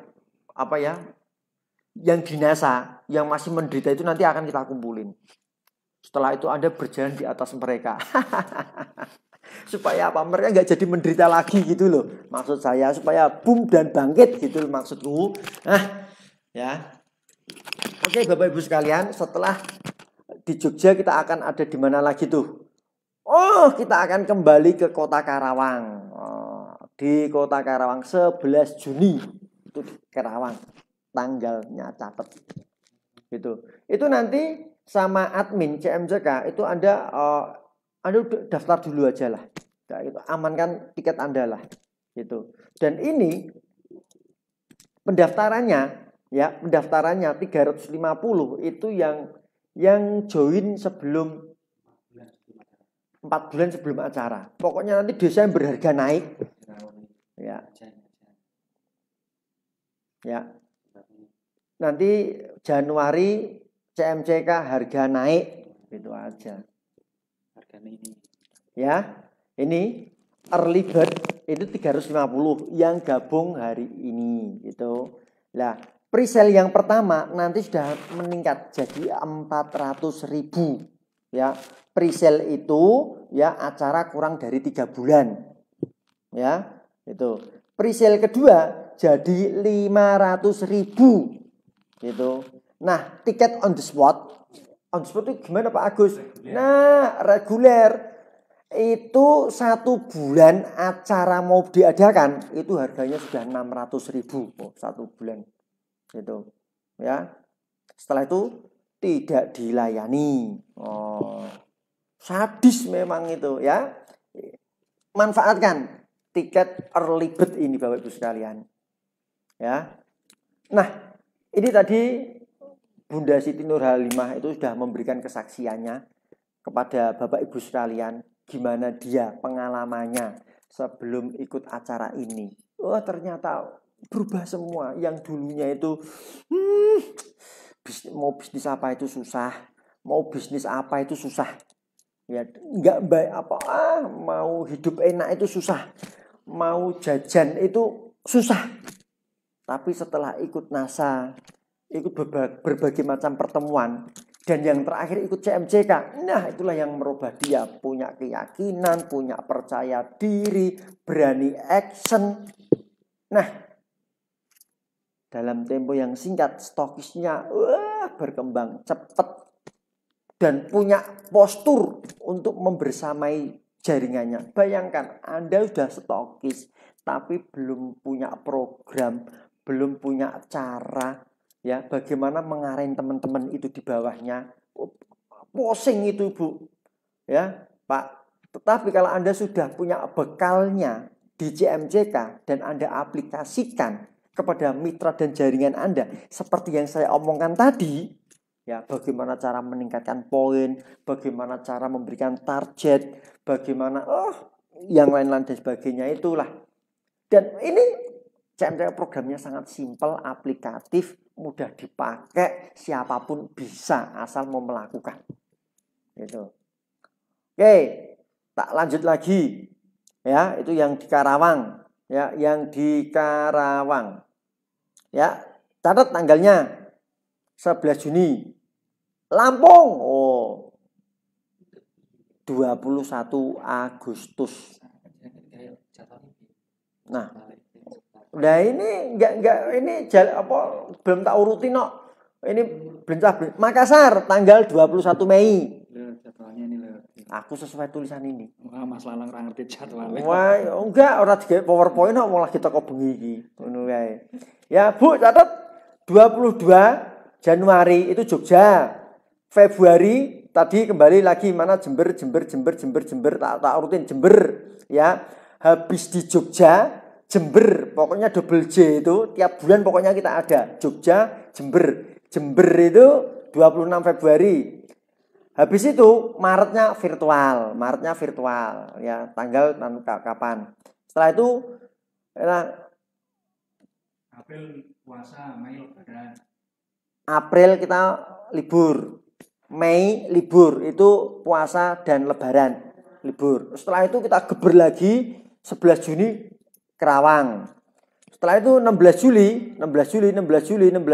yang binasa, yang masih menderita itu nanti akan kita kumpulin. Setelah itu Anda berjalan di atas mereka. Supaya apa? Mereka nggak jadi menderita lagi gitu loh. Maksud saya supaya boom dan bangkit gitu loh maksudku. Nah, ya. Oke, Bapak Ibu sekalian, setelah di Jogja kita akan ada di mana lagi tuh? Kita akan kembali ke Kota Karawang. Di Kota Karawang 11 Juni itu di Karawang. Tanggalnya catat. Gitu. Itu nanti sama admin CMCK itu Anda daftar dulu aja lah. Gitu. Amankan tiket Anda lah. Gitu. Dan ini pendaftarannya 350 itu yang join sebelum 4 bulan sebelum acara. Pokoknya nanti Desember harga naik. Ya. Ya. Nanti Januari CMCK harga naik. Itu aja. Harganya ini. Ya. Ini early bird itu 350 yang gabung hari ini gitu. Lah, presale yang pertama nanti sudah meningkat jadi 400.000 ya. Presale itu ya acara kurang dari 3 bulan. Ya, itu. Presale kedua jadi 500.000. gitu. Nah, tiket on the spot itu gimana Pak Agus? Nah, reguler itu 1 bulan acara mau diadakan itu harganya sudah 600.000 1 bulan gitu ya. Setelah itu tidak dilayani. Sadis memang itu ya. Manfaatkan tiket early bird ini Bapak Ibu sekalian ya. Nah, ini tadi Bunda Siti Nurhalimah itu sudah memberikan kesaksiannya kepada Bapak Ibu sekalian, gimana dia pengalamannya sebelum ikut acara ini. Ternyata berubah semua. Yang dulunya itu mau bisnis apa itu susah, mau bisnis apa itu susah. Ya, nggak baik apa mau hidup enak itu susah, mau jajan itu susah. Tapi setelah ikut NASA, ikut berbagai macam pertemuan, dan yang terakhir ikut CMJK, nah itulah yang merubah dia, punya keyakinan, punya percaya diri, berani action. Nah, dalam tempo yang singkat stokisnya berkembang cepat dan punya postur untuk membersamai jaringannya. Bayangkan Anda sudah stokis tapi belum punya program, belum punya cara ya bagaimana mengarahin teman-teman itu di bawahnya. Pusing itu Bu. Ya, Pak. Tetapi kalau Anda sudah punya bekalnya di CMJK dan Anda aplikasikan kepada mitra dan jaringan Anda seperti yang saya omongkan tadi, ya, bagaimana cara meningkatkan poin, bagaimana cara memberikan target, bagaimana yang lain-lain dan sebagainya itulah. Dan ini CMJK programnya sangat simpel, aplikatif, mudah dipakai, siapapun bisa asal mau melakukan. Gitu. Oke, tak lanjut lagi. Ya, itu yang di Karawang, ya, yang di Karawang. Ya, catat tanggalnya 11 Juni. Lampung, 21 Agustus. Nah ini ini belum tak urutin no. Ini belum. Makassar tanggal 21 Mei. Aku sesuai tulisan ini. Wah, Mas Lalang ora ngerti jadwalnya. Wah, enggak ora digawe PowerPoint kok malah kita kok bengi iki. Ngono wae. Ya, Bu, catat 22 Januari itu Jogja. Februari tadi kembali lagi mana Jember tak urutin Jember ya. Habis di Jogja, Jember, pokoknya double J itu tiap bulan pokoknya kita ada. Jogja, Jember. Jember itu 26 Februari. Habis itu Maretnya virtual ya, tanggal kapan. Setelah itu April puasa, Mei lebaran. April kita libur. Mei libur, itu puasa dan lebaran libur. Setelah itu kita geber lagi 11 Juni Kerawang. Setelah itu 16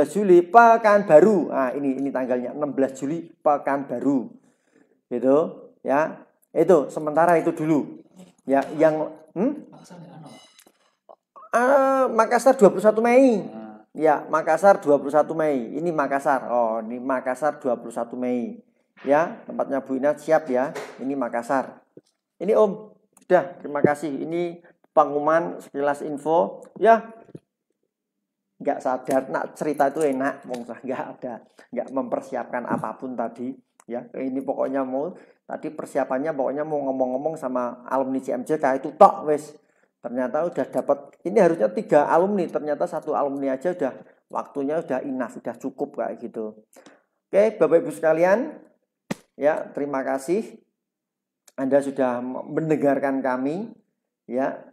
Juli Pekanbaru. Nah, ini tanggalnya 16 Juli Pekanbaru. Gitu, ya. Itu sementara itu dulu. Ya, yang Makassar 21 Mei. Ya, Makassar 21 Mei. Ini Makassar. Ini Makassar 21 Mei. Ya, tempatnya Bu Ina siap ya. Ini Makassar. Ini Om. Udah, terima kasih. Ini pengumuman sekilas info. Ya. Enggak sadar nak cerita itu enak, enggak mempersiapkan apapun tadi. Ya, ini pokoknya mau tadi persiapannya pokoknya mau ngomong-ngomong sama alumni CMJK itu tok wes. Ternyata udah dapat, ini harusnya 3 alumni, ternyata 1 alumni aja udah waktunya udah enough, sudah cukup kayak gitu. Oke, Bapak Ibu sekalian, ya terima kasih Anda sudah mendengarkan kami, ya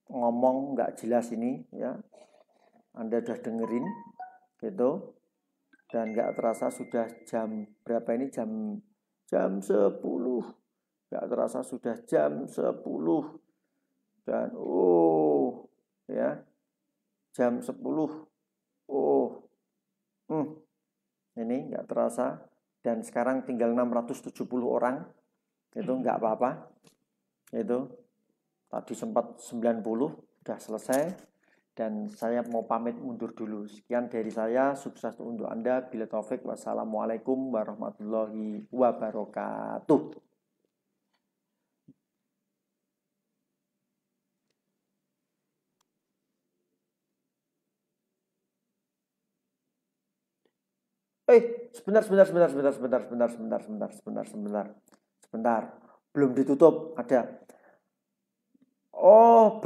ngomong nggak jelas ini, ya Anda udah dengerin, gitu, dan nggak terasa sudah jam berapa ini jam 10, nggak terasa sudah jam 10. Dan ya jam 10 ini nggak terasa dan sekarang tinggal 670 orang itu nggak apa-apa itu tadi sempat 90 udah selesai Dan saya mau pamit mundur dulu. Sekian dari saya, sukses untuk Anda. Bila taufik, wassalamualaikum warahmatullahi wabarakatuh. Sebentar. Belum ditutup, ada. Oh,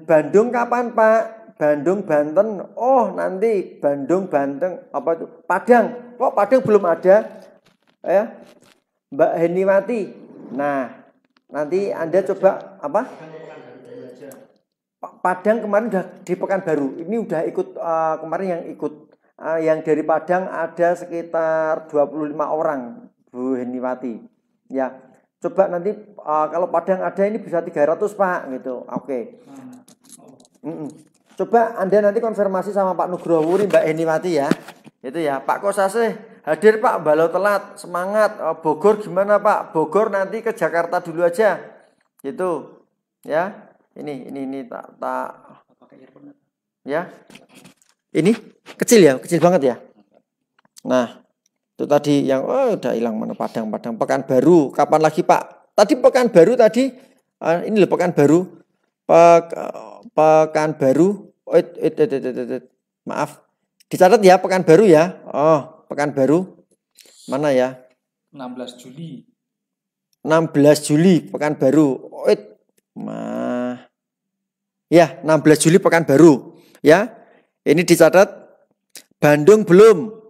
Bandung kapan, Pak? Bandung, Banten. Oh, nanti Bandung, Banten, apa itu? Padang. Kok Padang belum ada? Ya. Mbak Heniwati. Nah, nanti Anda coba apa? Padang kemarin udah di Pekanbaru. Ini udah ikut kemarin yang ikut yang dari Padang ada sekitar 25 orang, Bu Heniwati. Ya. Coba nanti kalau Padang ada ini bisa 300, Pak, gitu. Oke. Coba Anda nanti konfirmasi sama Pak Nugroho Wuri, Mbak Heniwati ya. Itu ya, Pak Kosasih hadir, Pak, balau telat, semangat. Bogor gimana, Pak? Bogor nanti ke Jakarta dulu aja. Gitu. Ya. Ini tak ya. Ini kecil banget ya. Nah, itu tadi yang udah hilang mana Padang Pekanbaru. Kapan lagi, Pak? Tadi Pekanbaru tadi ini loh Pekanbaru. Pekanbaru. Maaf. Dicatat ya Pekanbaru ya. Oh, Pekanbaru. Mana ya? 16 Juli. 16 Juli Pekanbaru. Ya, 16 Juli Pekanbaru. Ya. Ini dicatat. Bandung belum.